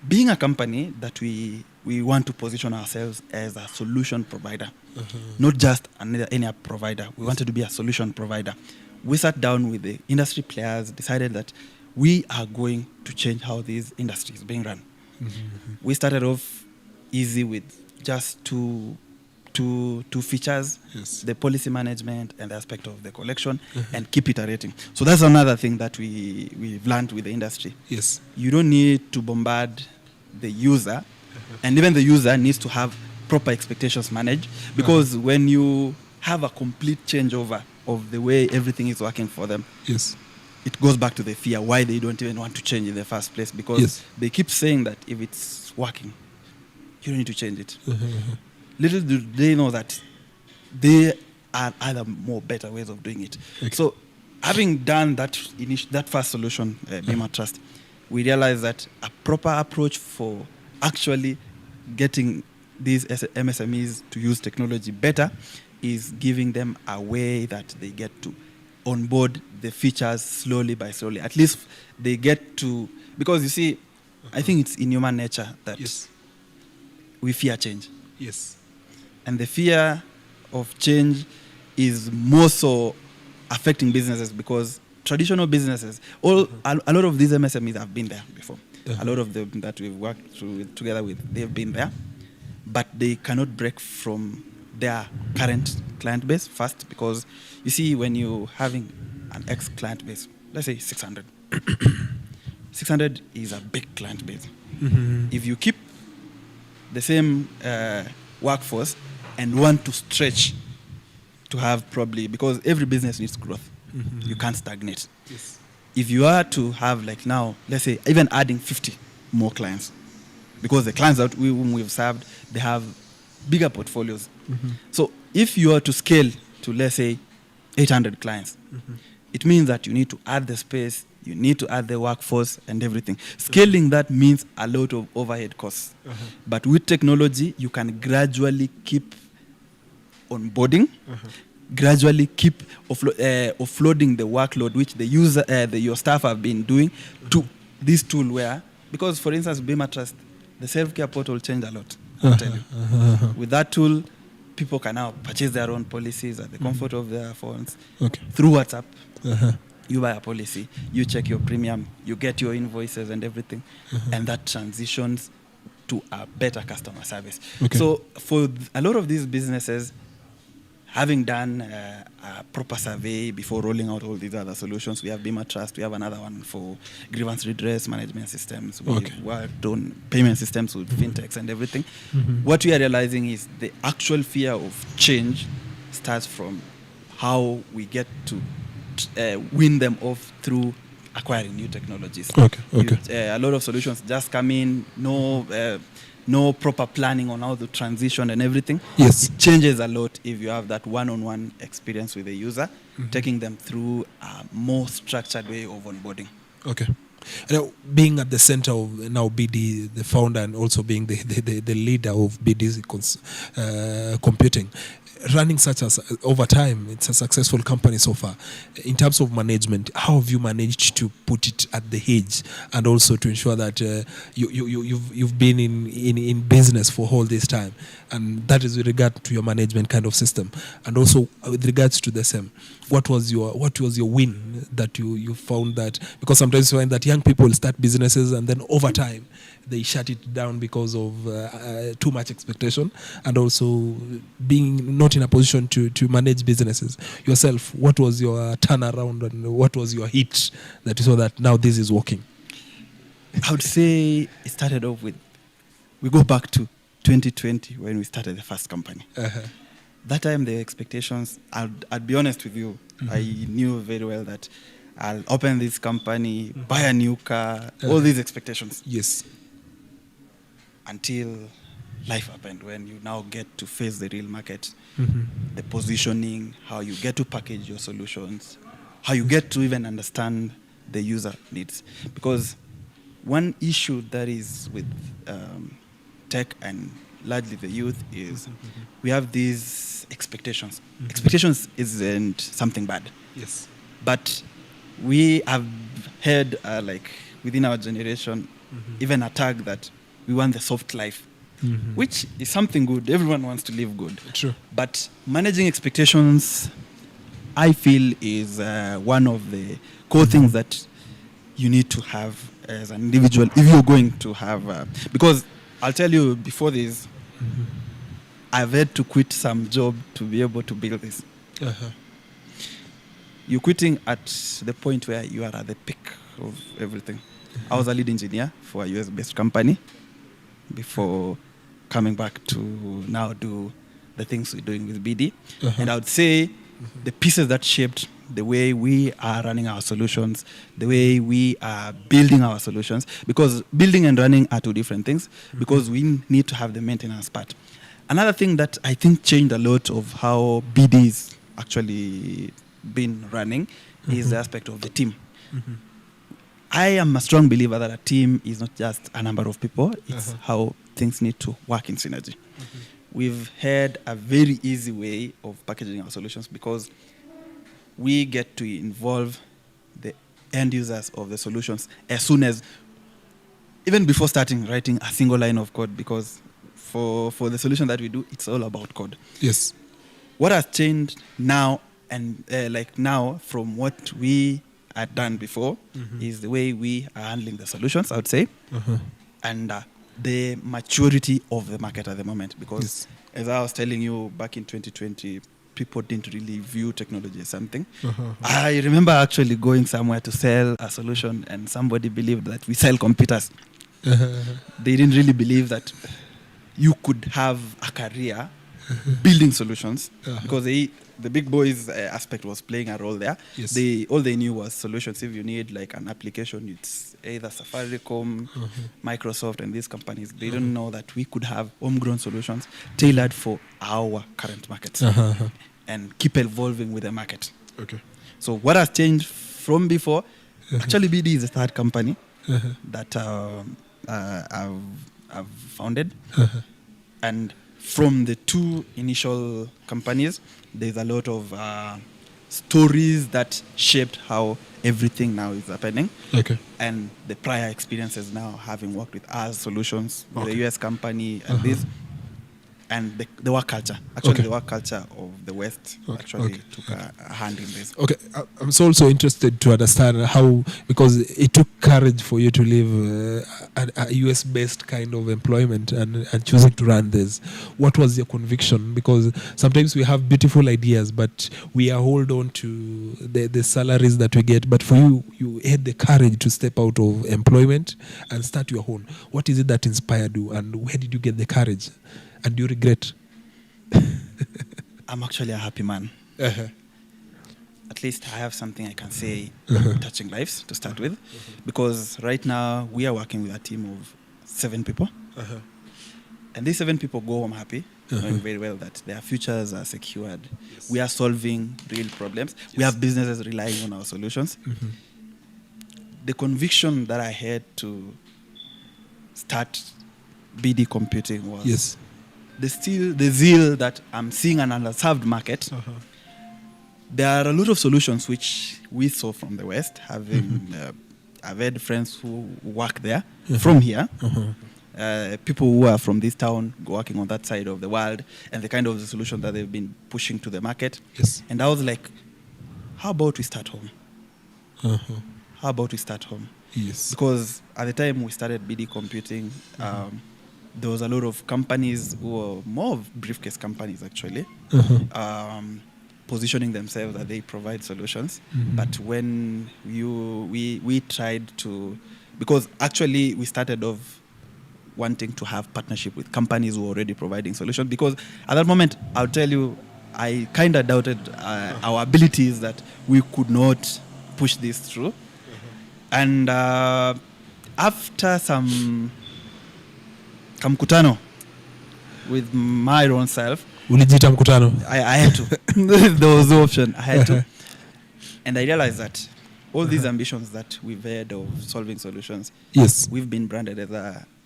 being a company that we want to position ourselves as a solution provider, not just any provider. We wanted to be a solution provider. We sat down with the industry players, decided that we are going to change how this industry is being run. We started off easy with just two features, the policy management and the aspect of the collection, and keep iterating. So that's another thing that we've learned with the industry. You don't need to bombard the user, and even the user needs to have proper expectations managed, because when you have a complete changeover of the way everything is working for them, it goes back to the fear why they don't even want to change in the first place, because Yes. they keep saying that if it's working, you don't need to change it. Little do they know that there are other more better ways of doing it. Okay. So, having done that that first solution, Bima Trust, we realized that a proper approach for actually getting these MSMEs to use technology better is giving them a way that they get to onboard the features slowly by slowly. At least they get to, because you see, I think it's in human nature that Yes. we fear change. Yes. And the fear of change is more so affecting businesses, because traditional businesses, a lot of these MSMEs have been there before. A lot of them that we've worked together with, they've been there, but they cannot break from their current client base first, because you see, when you're having an ex-client base, let's say 600, 600 is a big client base. If you keep the same workforce and want to stretch to have, probably, because every business needs growth, you can't stagnate. Yes. If you are to have, like now, let's say, even adding 50 more clients, because the clients that we've served, they have bigger portfolios. So if you are to scale to, let's say, 800 clients, it means that you need to add the space, you need to add the workforce and everything. Scaling that means a lot of overhead costs. But with technology, you can gradually keep onboarding, gradually keep offloading the workload which the user, your staff have been doing to this tool where, because for instance, Bima Trust, the self-care portal changed a lot, I'll tell you. With that tool, people can now purchase their own policies at the comfort of their phones through WhatsApp. You buy a policy, you check your premium, you get your invoices and everything, and that transitions to a better customer service. So for a lot of these businesses, having done a proper survey before rolling out all these other solutions, we have Bima Trust, we have another one for grievance redress management systems, we've worked on payment systems with fintechs and everything. What we are realizing is the actual fear of change starts from how we get to win them off through acquiring new technologies. A lot of solutions just come in, no proper planning on how to transition and everything. Yes. It changes a lot if you have that one-on-one experience with the user, taking them through a more structured way of onboarding. Okay. Now, being at the center of now BD, the founder, and also being the leader of BD Computing, running such as over time, it's a successful company so far. In terms of management, how have you managed to put it at the edge, and also to ensure that you've been in business for all this time, and that is with regard to your management kind of system, and also with regards to the same. What was your win that you found that, because sometimes you find that young people start businesses and then over time they shut it down because of too much expectation, and also being not in a position to manage businesses yourself. What was your turnaround, and what was your hit that you saw that now this is working? I would say it started off with, we go back to 2020 when we started the first company. That time the expectations, I'd be honest with you, I knew very well that I'll open this company, buy a new car, all these expectations. Yes. Until life happened, when you now get to face the real market, the positioning, how you get to package your solutions, how you get to even understand the user needs. Because one issue that is with tech and largely the youth is we have these expectations. Expectations isn't something bad. Yes. But we have heard, like within our generation, even a tag that we want the soft life, which is something good. Everyone wants to live good. True. But managing expectations, I feel, is one of the core things that you need to have as an individual if you're going to have. Because I'll tell you, before this, I've had to quit some job to be able to build this. You're quitting at the point where you are at the peak of everything. I was a lead engineer for a US-based company before coming back to now do the things we're doing with BD. And I would say the pieces that shaped the way we are running our solutions, the way we are building our solutions, because building and running are two different things, because we need to have the maintenance part. Another thing that I think changed a lot of how BD is actually been running is the aspect of the team. I am a strong believer that a team is not just a number of people, it's how things need to work in synergy. We've had a very easy way of packaging our solutions because we get to involve the end users of the solutions as soon as, even before starting writing a single line of code, because for the solution that we do, it's all about code. Yes. What has changed now and now from what we had done before is the way we are handling the solutions, I would say, and the maturity of the market at the moment. Because as I was telling you, back in 2020, people didn't really view technology as something. I remember actually going somewhere to sell a solution and somebody believed that we sell computers. They didn't really believe that you could have a career building solutions because the big boys aspect was playing a role there. Yes. All they knew was solutions. If you need like an application, it's either Safaricom, Microsoft, and these companies. They don't know that we could have homegrown solutions tailored for our current markets and keep evolving with the market. Okay. So what has changed from before? Actually, BD is the third company that I've founded, and from the two initial companies, there's a lot of stories that shaped how everything now is happening. Okay. And the prior experiences now, having worked with us solutions, with the US company, and this, and the work culture. Actually, the work culture of the West actually took a hand in this. Okay, I'm so also interested to understand how, because it took courage for you to leave a US-based kind of employment and choosing to run this. What was your conviction? Because sometimes we have beautiful ideas, but we are hold on to the salaries that we get. But for you, you had the courage to step out of employment and start your own. What is it that inspired you, and where did you get the courage? And do you regret? I'm actually a happy man. At least I have something I can say touching lives to start with. Because right now we are working with a team of 7 people. And these 7 people go home happy, knowing very well that their futures are secured. Yes. We are solving real problems. Yes. We have businesses relying on our solutions. The conviction that I had to start BD Computing was the zeal that I'm seeing an underserved market. There are a lot of solutions which we saw from the West. I've had friends who work there from here. People who are from this town working on that side of the world, and the kind of the solution that they've been pushing to the market. Yes. And I was like, how about we start home? How about we start home? Yes. Because at the time we started BD Computing, there was a lot of companies who were more of briefcase companies actually, positioning themselves that they provide solutions. But when we tried to, because actually we started off wanting to have partnership with companies who were already providing solutions, because at that moment, I'll tell you, I kind of doubted our abilities that we could not push this through. And after some mkutano with my own self, I had to. There was no option. I had to. And I realized that all these ambitions that we've had of solving solutions, we've been branded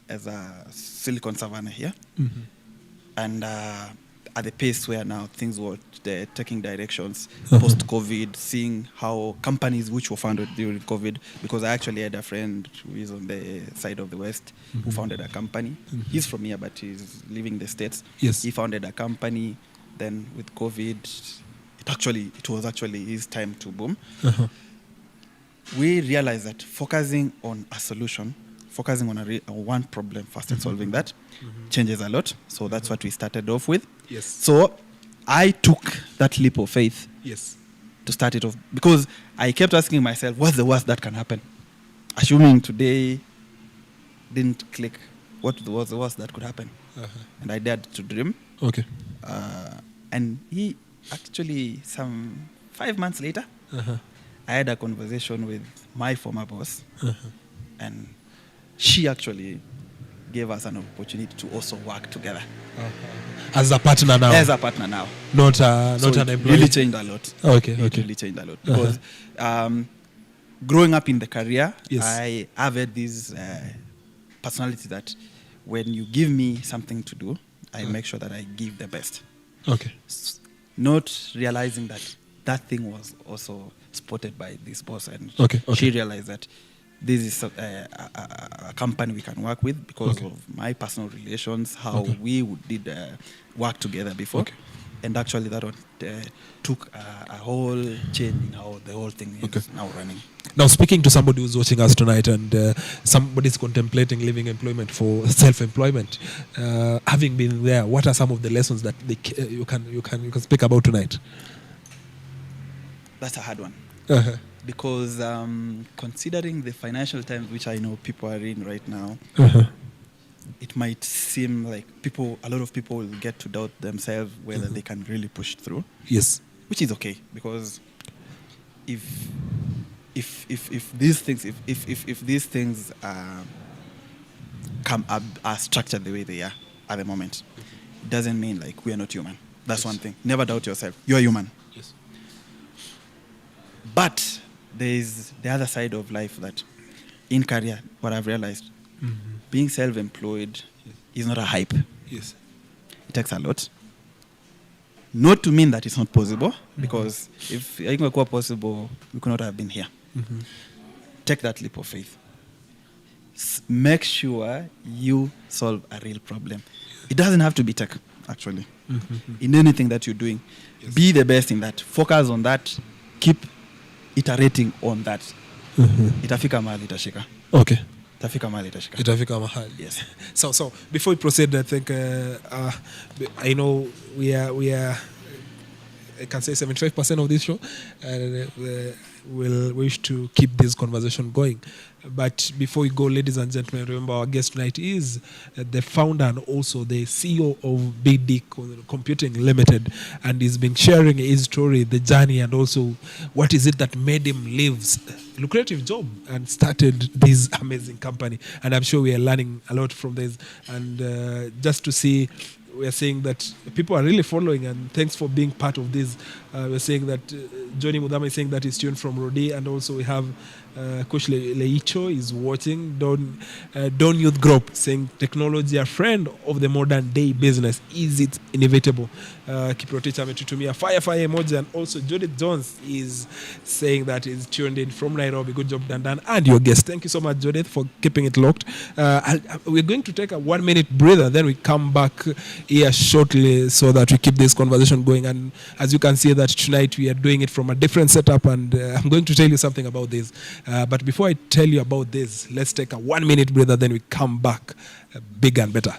as a Silicon Savannah here. And at the pace where now things were taking directions post-COVID, seeing how companies which were founded during COVID, because I actually had a friend who is on the side of the West who founded a company. He's from here, but he's living in the States. Yes. He founded a company. Then with COVID, it was actually his time to boom. We realized that focusing on a solution, focusing on one problem first and solving that changes a lot. So that's what we started off with. Yes. So I took that leap of faith to start it off, because I kept asking myself, what's the worst that can happen? Assuming today didn't click, what was the worst that could happen? And I dared to dream. Okay. And he actually some 5 months later, Uh-huh. I had a conversation with my former boss, Uh-huh. and she actually gave us an opportunity to also work together As a partner now, as a partner now. not So an it employee. really changed a lot. Okay, It okay. really changed a lot because growing up in the career, Yes. I have had this personality that when you give me something to do, I make sure that I give the best. Okay. Not realizing that that thing was also spotted by this boss, and Okay, okay. she realized that this is a company we can work with because Okay. of my personal relations, how Okay. we did work together before. Okay. And actually that one took a whole change in how the whole thing Okay. is now running. Now, speaking to somebody who's watching us tonight, and somebody's contemplating leaving employment for self-employment, having been there, what are some of the lessons that you can speak about tonight? That's a hard one. Uh-huh. Because considering the financial times which I know people are in right now, Uh-huh. it might seem like a lot of people will get to doubt themselves whether they can really push through, Yes. which is okay, because if these things are structured the way they are at the moment, it doesn't mean like we are not human. That's Yes. one thing. Never doubt yourself. You are human. Yes. But there is the other side of life that in career, what I've realized, being self-employed is not a hype. Yes. It takes a lot. Not to mean that it's not possible, because if it were possible, we could not have been here. Take that leap of faith. Make sure you solve a real problem. It doesn't have to be tech, actually. In anything that you're doing, be the best in that. Focus on that. Keep iterating on that. Itafika mahali itashika. Okay. Itafika mahali itashika. Itafika mahali. Yes. So before we proceed, I think I know we are I can say 75% of this show, and we'll wish to keep this conversation going. But before we go, ladies and gentlemen, remember our guest tonight is the founder and also the CEO of BD Computing Limited, and he's been sharing his story, the journey, and also what is it that made him leave a lucrative job and started this amazing company. And I'm sure we are learning a lot from this. And just to see, we are saying that people are really following, and thanks for being part of this. We're saying that Johnny Mudama is saying that he's tuned from Rodi, and also we have Coach Leicho is watching. Don Youth Group saying technology a friend of the modern day business. Is it inevitable? Kiprotich ametutumia fire emoji, and also Judith Jones is saying that he's tuned in from Nairobi. Good job, Dandan, and your guest. Thank you so much, Judith, for keeping it locked. We're going to take a 1-minute breather, then we come back here shortly so that we keep this conversation going. And as you can see that tonight we are doing it from a different setup, and I'm going to tell you something about this. But before I tell you about this, let's take a 1-minute breather, then we come back bigger and better.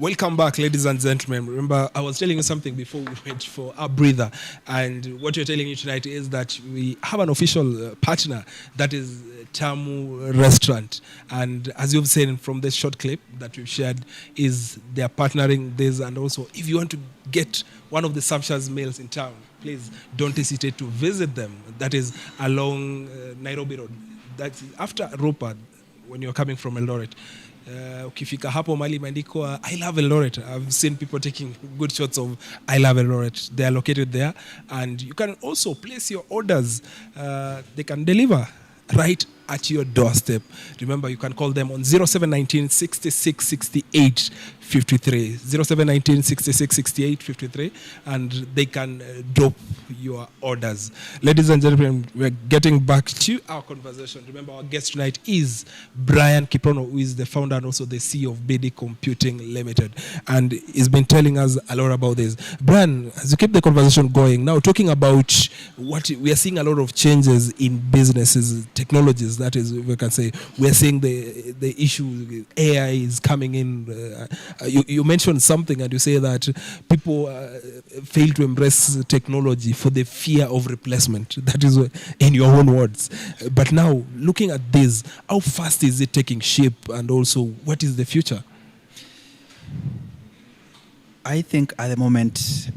Welcome back, ladies and gentlemen. Remember, I was telling you something before we went for a breather. And what we're telling you tonight is that we have an official partner, that is Tamu Restaurant. And as you've seen from this short clip that we've shared, is they're partnering this. And also, if you want to get one of the sumptuous meals in town, please don't hesitate to visit them. That is along Nairobi Road. That's after Ropa, when you're coming from Eldoret. Ukifika hapo mali imeandikwa I love Eldoret. I've seen people taking good shots of I love Eldoret. They are located there, and you can also place your orders. They can deliver right at your doorstep. Remember, you can call them on 0719 66 68 53, 0719 66 68 53, and they can drop your orders. Ladies and gentlemen, we're getting back to our conversation. Remember, our guest tonight is Brian Kiprono, who is the founder and also the CEO of BD Computing Limited, and he's been telling us a lot about this. Brian, as you keep the conversation going, now talking about what we are seeing, a lot of changes in businesses, technologies. That is, we can say, we're seeing the issue. AI is coming in. You mentioned something, and you say that people fail to embrace technology for the fear of replacement. That is in your own words. But now, looking at this, how fast is it taking shape, and also what is the future? I think at the moment,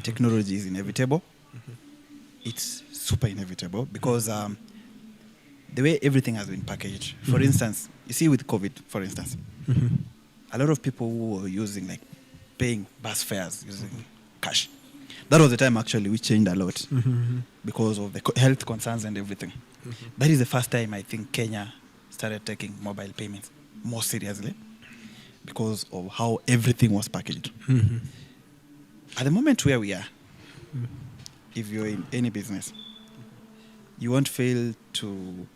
technology is inevitable. It's super inevitable because the way everything has been packaged. For instance, you see with COVID, for instance, a lot of people who were using, like, paying bus fares using cash. That was the time, actually, we changed a lot because of the health concerns and everything. That is the first time, I think, Kenya started taking mobile payments more seriously because of how everything was packaged. At the moment where we are, if you're in any business, you won't fail to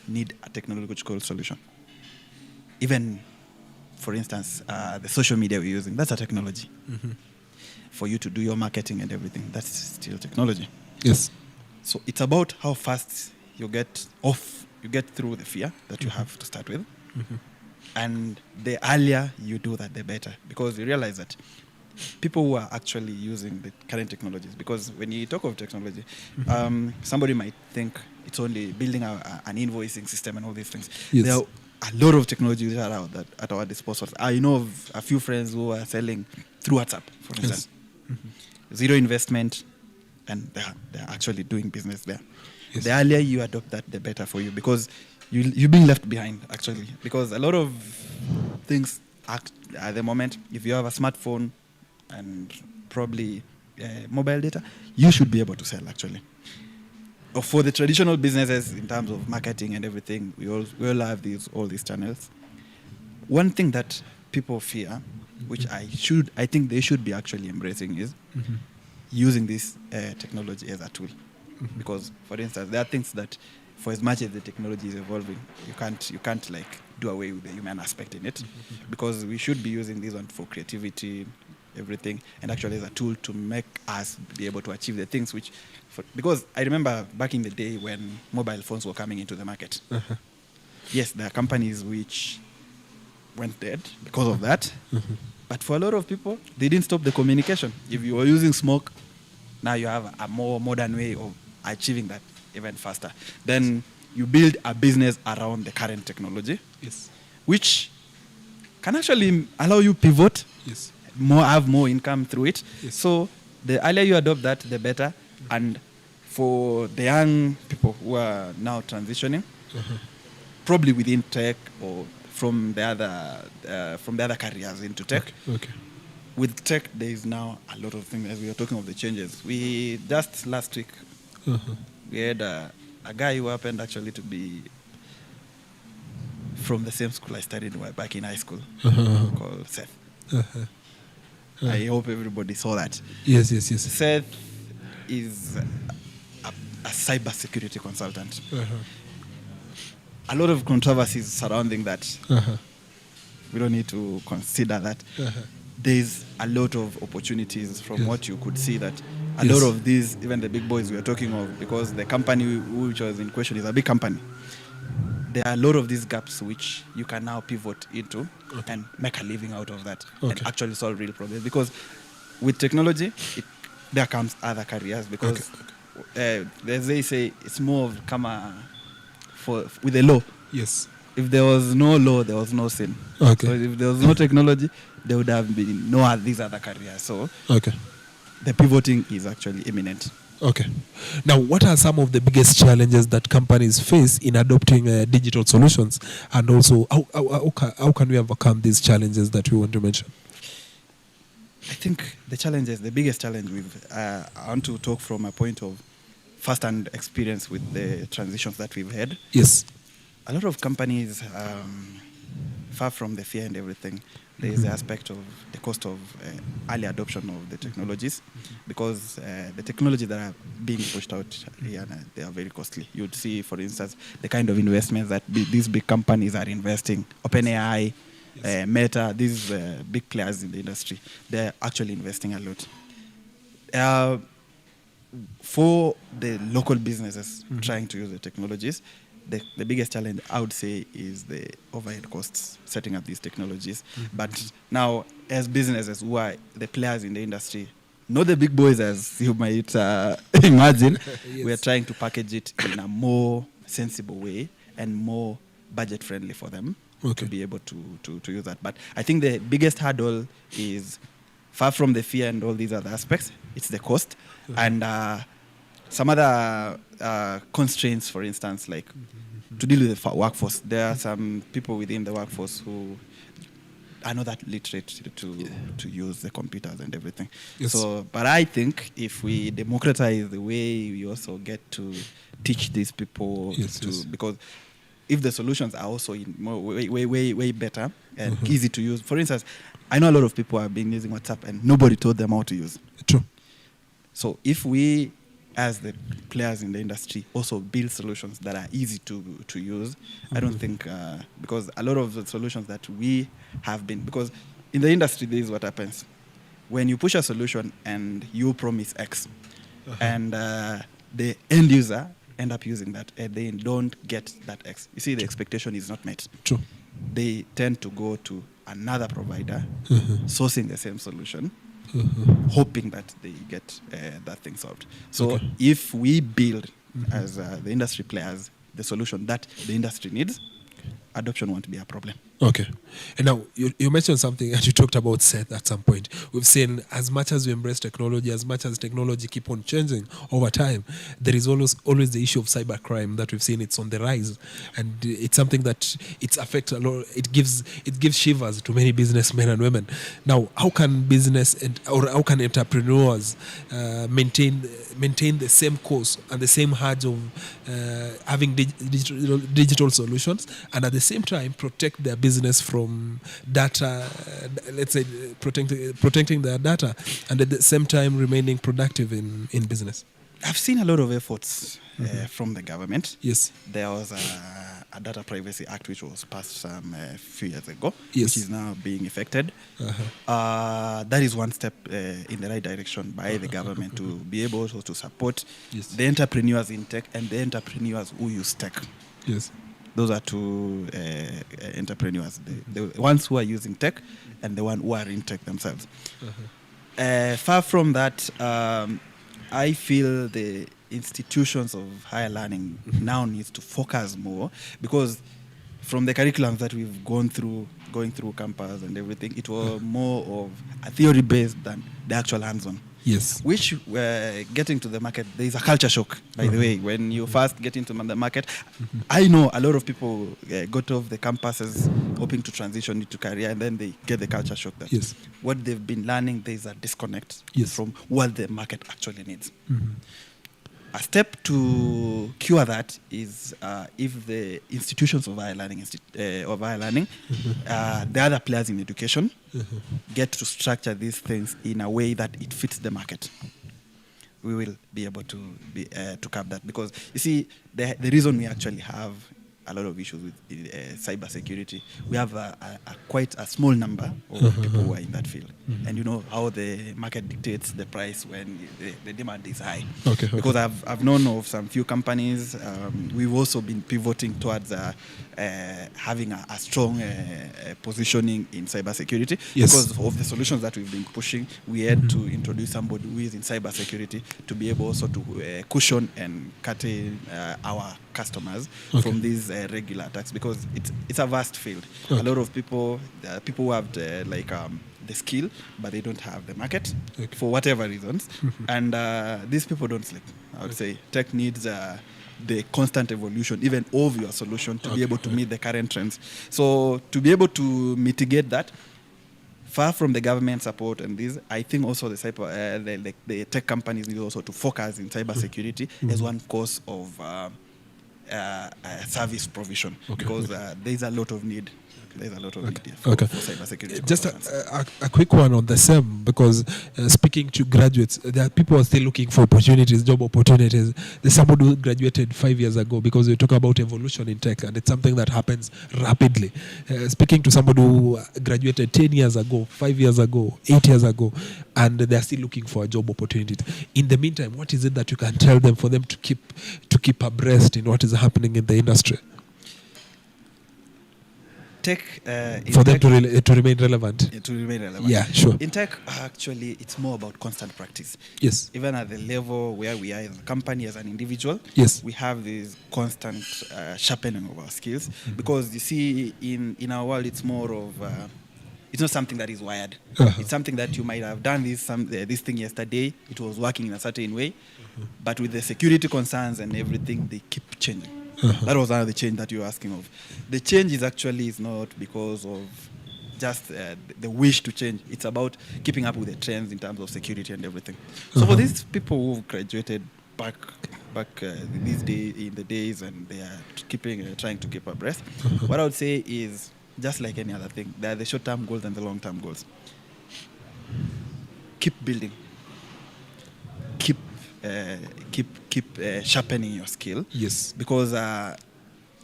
need a technological solution. Even, for instance, the social media we're using, that's a technology. For you to do your marketing and everything, that's still technology. Yes. So it's about how fast you get through the fear that you have to start with. And the earlier you do that, the better. Because you realize that people who are actually using the current technologies, because when you talk of technology, somebody might think it's only building an invoicing system and all these things. Yes. There are a lot of technologies that are out that at our disposal. I know of a few friends who are selling through WhatsApp, for instance. Zero investment, and they're actually doing business there. Yes. The earlier you adopt that, the better for you, because you're being left behind, actually. Because a lot of things at the moment, if you have a smartphone and probably mobile data, you should be able to sell, actually. Or for the traditional businesses, in terms of marketing and everything, we all have all these channels. One thing that people fear, which I think they should be actually embracing, is using this technology as a tool. Because, for instance, there are things that, for as much as the technology is evolving, you can't like do away with the human aspect in it, because we should be using this one for creativity, everything, and actually as a tool to make us be able to achieve the things which, because I remember back in the day when mobile phones were coming into the market. Yes, there are companies which went dead because of that, but for a lot of people, they didn't stop the communication. If you were using smoke, now you have a more modern way of achieving that even faster. Then you build a business around the current technology, which can actually allow you pivot, have more income through it. So the earlier you adopt that, the better. And for the young people who are now transitioning, probably within tech or from the other careers into tech. With tech, there is now a lot of things. As we were talking of the changes, we just last week we had a guy who happened actually to be from the same school I studied back in high school, called Seth. I hope everybody saw that. Yes. Seth is a cyber security consultant. A lot of controversies surrounding that. We don't need to consider that. There's a lot of opportunities from what you could see, that a lot of these, even the big boys we are talking of, because the company which was in question is a big company. there are a lot of these gaps which you can now pivot into and make a living out of that and actually solve real problems. Because with technology, there comes other careers, because as they say, it's more of with the law. Yes. If there was no law, there was no sin. Okay. So if there was no technology, there would have been no these other careers. So the pivoting is actually imminent. Okay. Now, what are some of the biggest challenges that companies face in adopting digital solutions? And also, how can we overcome these challenges that we want to mention? I think the biggest challenge I want to talk from a point of first-hand experience with the transitions that we've had. Yes. A lot of companies, far from the fear and everything, there is the aspect of the cost of early adoption of the technologies, because the technology that are being pushed out here, they are very costly. You'd see, for instance, the kind of investments that these big companies are investing. OpenAI, Meta, these big players in the industry, they're actually investing a lot. For the local businesses trying to use the technologies, the biggest challenge, I would say, is the overhead costs setting up these technologies. But now, as businesses who are the players in the industry, not the big boys as you might imagine, we are trying to package it in a more sensible way and more budget-friendly for them to be able to use that. But I think the biggest hurdle is, far from the fear and all these other aspects, it's the cost. And some other constraints, for instance, like to deal with the workforce. There are some people within the workforce who are not that literate to use the computers and everything. Yes. So, but I think if we democratize the way we also get to teach these people because if the solutions are also way better and easy to use. For instance, I know a lot of people have been using WhatsApp and nobody told them how to use. True. So if we, as the players in the industry, also build solutions that are easy to use, I don't think, because a lot of the solutions that we have been, because in the industry, this is what happens. When you push a solution and you promise X, and the end user end up using that, and they don't get that X. You see, the expectation is not met. True. They tend to go to another provider, sourcing the same solution, hoping that they get that thing solved. So if we build, as the industry players, the solution that the industry needs, adoption won't be a problem. Okay. And now, you mentioned something, and you talked about Seth at some point. We've seen, as much as we embrace technology, as much as technology keep on changing over time, there is always the issue of cybercrime that we've seen. It's on the rise. And it's something that it's affects a lot. It gives shivers to many businessmen and women. Now, how can business or how can entrepreneurs maintain the same course and the same urge of having digital solutions, and at the same time protect their business from data, let's say protecting their data, and at the same time remaining productive in business? I've seen a lot of efforts from the government. Yes. There was a Data Privacy Act which was passed a few years ago, yes, which is now being effected. That is one step in the right direction by the government to be able to support the entrepreneurs in tech and the entrepreneurs who use tech. Yes. Those are two entrepreneurs, the ones who are using tech and the one who are in tech themselves. Far from that, I feel the institutions of higher learning now needs to focus more, because from the curriculums that we've going through campus and everything, it was more of a theory based than the actual hands-on. Yes. Which getting to the market, there is a culture shock, by the way. When you first get into the market, I know a lot of people got off the campuses hoping to transition into career, and then they get the culture shock that what they've been learning, there is a disconnect from what the market actually needs. A step to cure that is if the institutions of higher learning, the other players in education, get to structure these things in a way that it fits the market, we will be able to cap that. Because you see, the reason we actually have a lot of issues with cyber security. We have quite a small number of people who are in that field. And you know how the market dictates the price when the demand is high. Because I've known of some few companies. We've also been pivoting towards having a strong positioning in cybersecurity. Because of the solutions that we've been pushing, we had to introduce somebody who is in cybersecurity to be able also to cushion and curtail our customers from these regular attacks, because it's a vast field. A lot of people who have the skill, but they don't have the market for whatever reasons. And these people don't sleep, I would say. Tech needs the constant evolution, even of your solution, to be able to meet the current trends. So to be able to mitigate that, far from the government support and this, I think also the tech companies need also to focus in cybersecurity as one cause of service provision, because there's a lot of need. There's a lot of need for cybersecurity. Just a quick one on the same, because speaking to graduates, there are people who are still looking for opportunities, job opportunities. There's somebody who graduated 5 years ago, because we talk about evolution in tech, and it's something that happens rapidly. Speaking to somebody who graduated 10 years ago, 5 years ago, 8 years ago, and they're still looking for a job opportunity. In the meantime, what is it that you can tell them for them to keep abreast in what is happening in the industry? Tech, for them to remain relevant. To remain relevant. Yeah, sure. In tech, actually, it's more about constant practice. Yes. Even at the level where we are as a company, as an individual, yes, we have this constant sharpening of our skills. Because you see, in our world, it's more of it's not something that is wired. It's something that you might have done this thing yesterday. It was working in a certain way, but with the security concerns and everything, they keep changing. That was another change that you were asking of. The change is not because of just the wish to change. It's about keeping up with the trends in terms of security and everything. So for these people who graduated back these days, in the days, and they are trying to keep abreast, what I would say is, just like any other thing, there are the short-term goals and the long-term goals. Keep building. Keep sharpening your skill. Yes. Because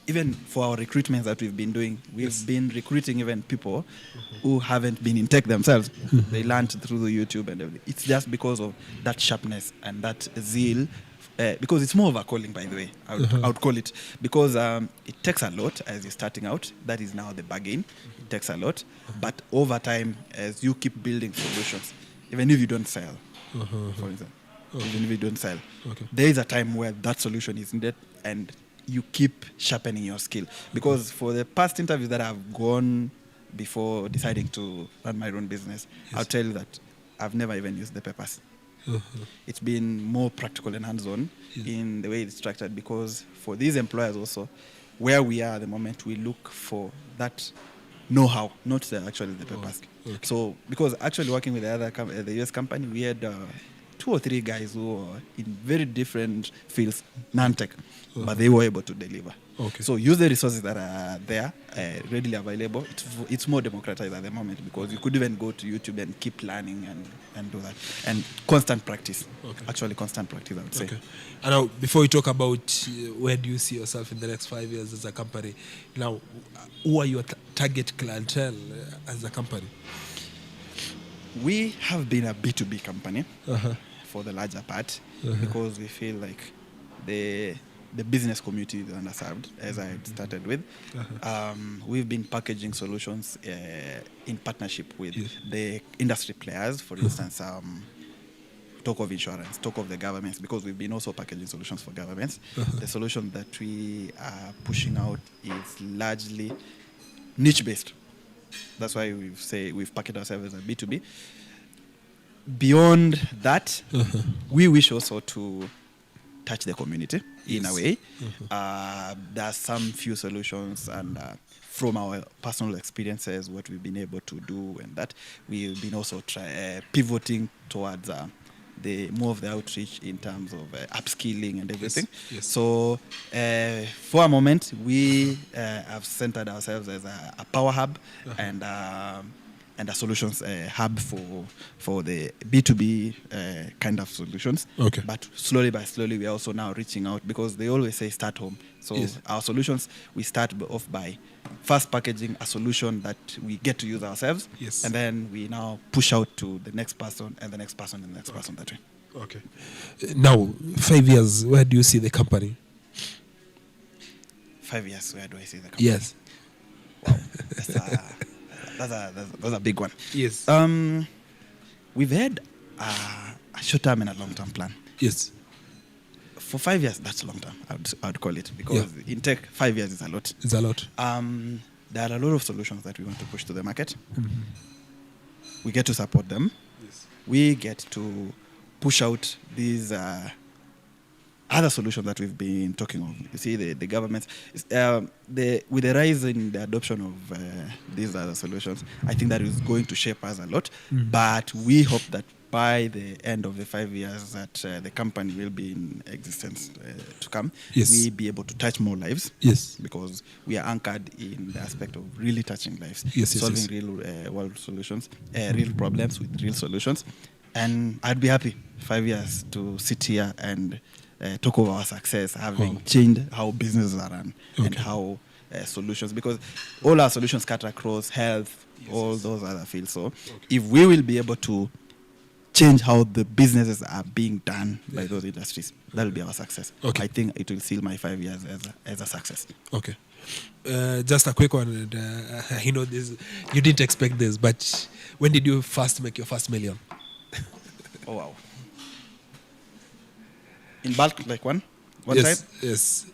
even for our recruitments that we've been doing, we've been recruiting even people who haven't been in tech themselves. They learned through the YouTube and everything. It's just because of that sharpness and that zeal. Because it's more of a calling, by the way, I would call it. Because it takes a lot as you're starting out. That is now the bargain. It takes a lot. But over time, as you keep building solutions, even if you don't sell, for example, even if you don't sell, there is a time where that solution is needed, and you keep sharpening your skill. Because for the past interviews that I've gone before deciding to run my own business, I'll tell you that I've never even used the papers. It's been more practical and hands-on in the way it's structured, because for these employers also, where we are at the moment, we look for that know-how, not actually the papers. So, because actually working with the US company, we had 2 or 3 guys who are in very different fields, non-tech, but they were able to deliver. So use the resources that are there, readily available. It's more democratized at the moment, because you could even go to YouTube and keep learning and do that. And constant practice. Actually, constant practice, I would say. And now, before we talk about where do you see yourself in the next 5 years as a company, now, who are your target clientele as a company? We have been a B2B company for the larger part, because we feel like the business community is underserved, as I started with. We've been packaging solutions in partnership with the industry players, for instance, talk of insurance, talk of the governments, because we've been also packaging solutions for governments. The solution that we are pushing out is largely niche-based. That's why we've packaged ourselves as a B2B. Beyond that, we wish also to touch the community in a way. There are some few solutions, and from our personal experiences, what we've been able to do, and that we've been also pivoting towards the more of the outreach in terms of upskilling and everything. So for a moment, we have centered ourselves as a power hub, and and a solutions hub for the B2B kind of solutions. Okay. But slowly by slowly, we are also now reaching out, because they always say start home. So Yes. our solutions, we start off by first packaging a solution that we get to use ourselves, Yes. and then we now push out to the next person and the next person and the next person that way. Okay. Now, 5 years, where do you see the company? 5 years, where do I see the company? Yes. Wow. That's a big one. Yes. We've had a short-term and a long-term plan. Yes. For 5 years, that's long-term, I would call it, because in tech, 5 years is a lot. It's a lot. There are a lot of solutions that we want to push to the market. We get to support them. Yes. We get to push out these other solutions that we've been talking of. You see, the government, with the rise in the adoption of these other solutions, I think that is going to shape us a lot. But we hope that by the end of the 5 years that the company will be in existence to come, Yes. we be able to touch more lives. Yes. Because we are anchored in the aspect of really touching lives, Yes, yes, solving yes. real world solutions, real problems with real solutions. And I'd be happy 5 years to sit here and talk of our success, having changed how businesses are run and how solutions, because all our solutions cut across health, all those other fields. So if we will be able to change how the businesses are being done by those industries, that will be our success. Okay. I think it will seal my 5 years as a success. Okay. Just a quick one. And, you know, this, you didn't expect this, but when did you first make your first million? Oh, wow. In bulk, like one yes. side? Yes.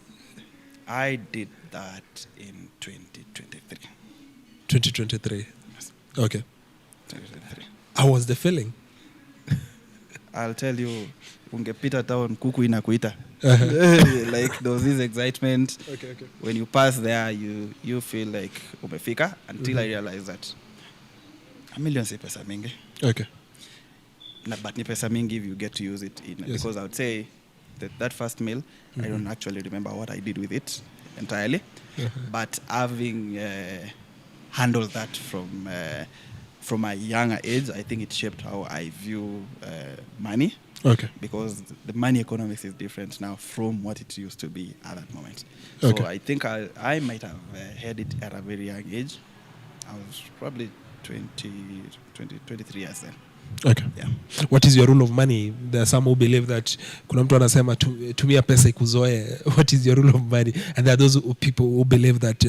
I did that in 2023. 2023. Yes. Okay. 2023. How was the feeling? I'll tell you, ungepita town kuku inakuita. Like there was this excitement. Okay. When you pass there, you feel like umefika, until I realized that a million si pesa mingi. Okay. But ni pesa mingi if you get to use it in. Yes. Because I would say that first meal, I don't actually remember what I did with it entirely. But having handled that from a younger age, I think it shaped how I view money. Okay. Because the money economics is different now from what it used to be at that moment. Okay. So I think I might have had it at a very young age. I was probably 23 years then. Okay. Yeah. What is your rule of money? There are some who believe that kuna mtu anasema tumia pesa ikuzoe. What is your rule of money? And there are those people who believe that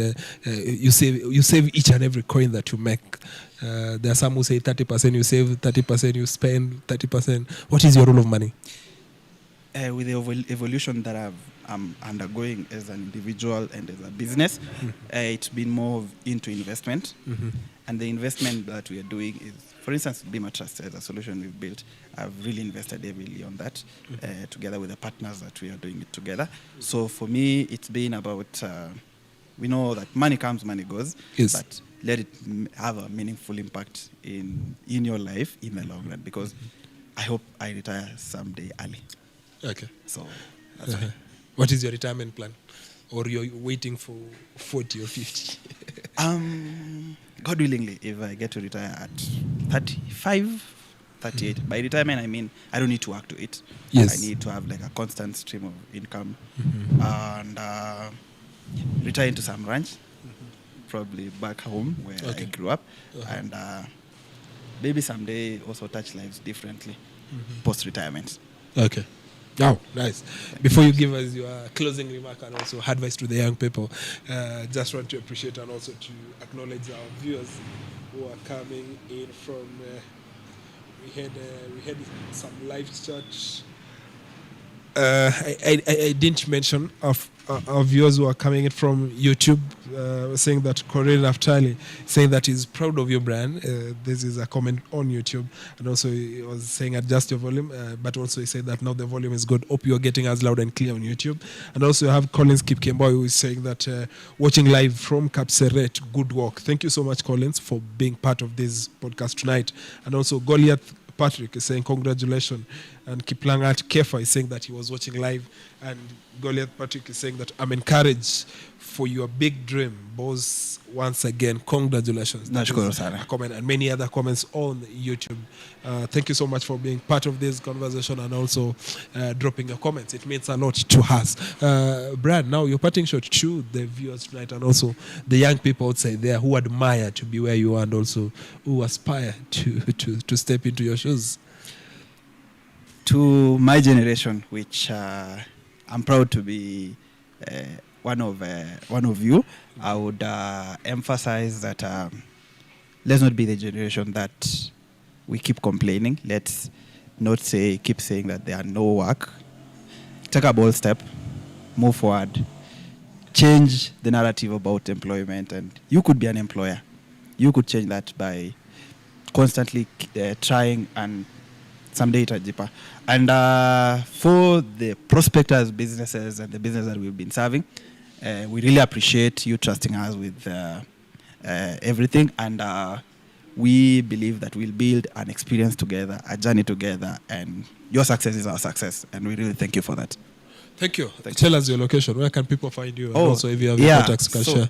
you save each and every coin that you make. There are some who say 30% you save, 30% you spend, 30%. What is your rule of money? With the evolution that I'm undergoing as an individual and as a business, it's been more into investment. And the investment that we are doing is, for instance, Bima Trust as a solution we've built. I've really invested heavily on that, together with the partners that we are doing it together. So for me, it's been about, we know that money comes, money goes, Yes. but let it have a meaningful impact in your life in the long run, because I hope I retire someday early. Okay. So that's why. What is your retirement plan? Or you're waiting for 40 or 50? God willingly, if I get to retire at 35, 38. By retirement, I mean I don't need to work to it. Yes. I need to have like a constant stream of income, and retire into some ranch, probably back home where Okay. I grew up, and maybe someday also touch lives differently post-retirement. Okay. Oh, nice. Before you give us your closing remark and also advice to the young people, just want to appreciate and also to acknowledge our viewers who are coming in from. We had some live chat. I didn't mention of our viewers who are coming in from YouTube, saying that Corinne Naftali saying that he's proud of your brand. This is a comment on YouTube, and also he was saying adjust your volume, but also he said that now the volume is good. Hope you are getting us loud and clear on YouTube. And also you have Collins Kipkemboy who is saying that watching live from Kapseret, good work. Thank you so much, Collins, for being part of this podcast tonight. And also Goliath Patrick is saying congratulations. And Kiplangat Kefa is saying that he was watching live. And Goliath Patrick is saying that I'm encouraged for your big dream. Boss, once again, congratulations. That Nashukuru is sana. a comment, and many other comments on YouTube. Thank you so much for being part of this conversation and also dropping your comments. It means a lot to us. Brad, now your parting shot to the viewers tonight and also the young people outside there who admire to be where you are and also who aspire to step into your shoes. To my generation, which I'm proud to be one of you, I would emphasize that let's not be the generation that we keep complaining. Let's not keep saying that there are no work. Take a bold step, move forward, change the narrative about employment, and you could be an employer. You could change that by constantly trying, and someday itajipa. And for the prospectors, businesses, and the business that we've been serving, we really appreciate you trusting us with everything, and we believe that we'll build an experience together, a journey together, and your success is our success, and we really thank you for that. Thank you. Tell us your location. Where can people find you? And Oh, also if you have your contacts, you can share.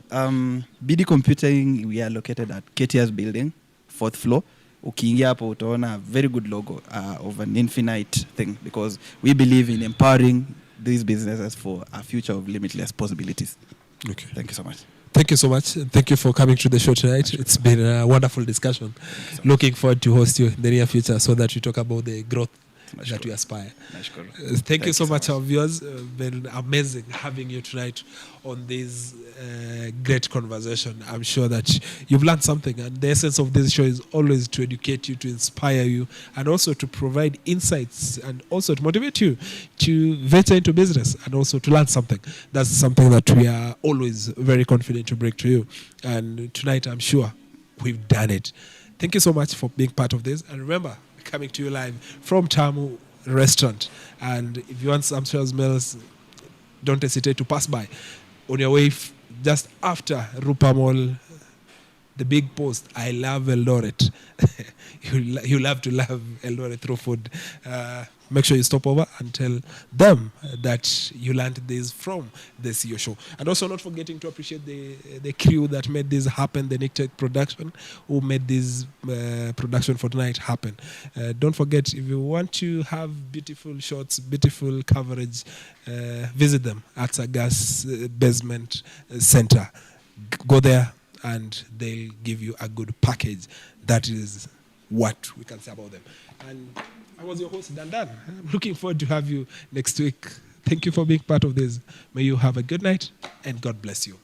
BD Computing, we are located at KTS building, 4th floor. Ukiingia hapo utaona a very good logo of an infinite thing, because we believe in empowering these businesses for a future of limitless possibilities. Okay. Thank you so much. Thank you so much. And thank you for coming to the show tonight. It's been a wonderful discussion. Looking forward to host you in the near future so that we talk about the growth that we aspire. Thank you so much, our viewers. Been amazing having you tonight on this great conversation. I'm sure that you've learned something, and the essence of this show is always to educate you, to inspire you, and also to provide insights, and also to motivate you to venture into business and also to learn something. That's something that we are always very confident to bring to you. And tonight, I'm sure we've done it. Thank you so much for being part of this. And remember, coming to you live from Tamu Restaurant. And if you want some Sumptuous meals, don't hesitate to pass by. On your way, just after Rupa Mall, the big post, I love Eldoret. you love to love Eldoret through food. Make sure you stop over and tell them that you learned this from the CEO show. And also not forgetting to appreciate the crew that made this happen, the Nick Tech production, who made this production for tonight happen. Don't forget, if you want to have beautiful shots, beautiful coverage, visit them at Sagas Basement Center. Go there and they'll give you a good package. That is what we can say about them. And I was your host, Dandan. I'm looking forward to have you next week. Thank you for being part of this. May you have a good night, and God bless you.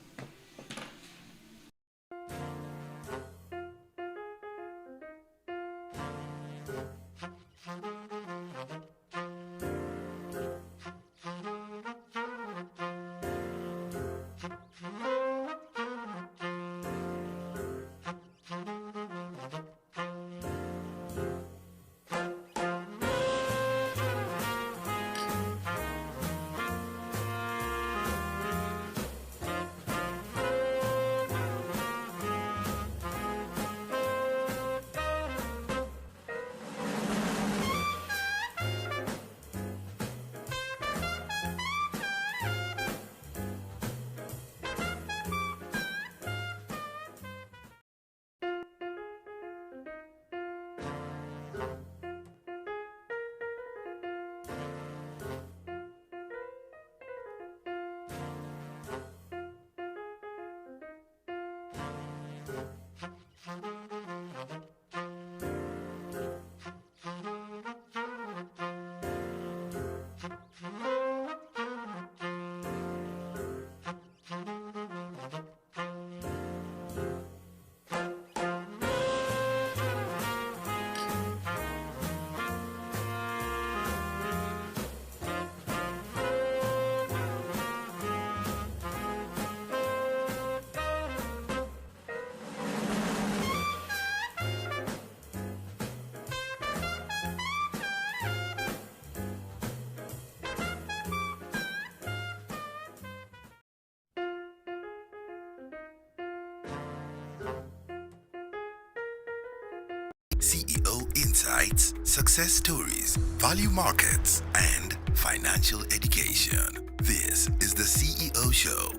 CEO insights, success stories, value markets, and financial education. This is the CEO Show.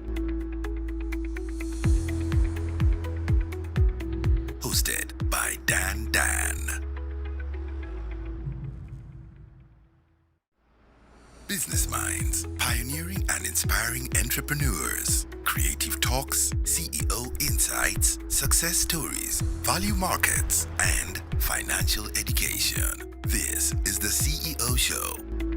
Hosted by Dan. Business Minds, pioneering and inspiring entrepreneurs. Creative talks, CEO insights, success stories, value markets, and financial education. This is the CEO Show.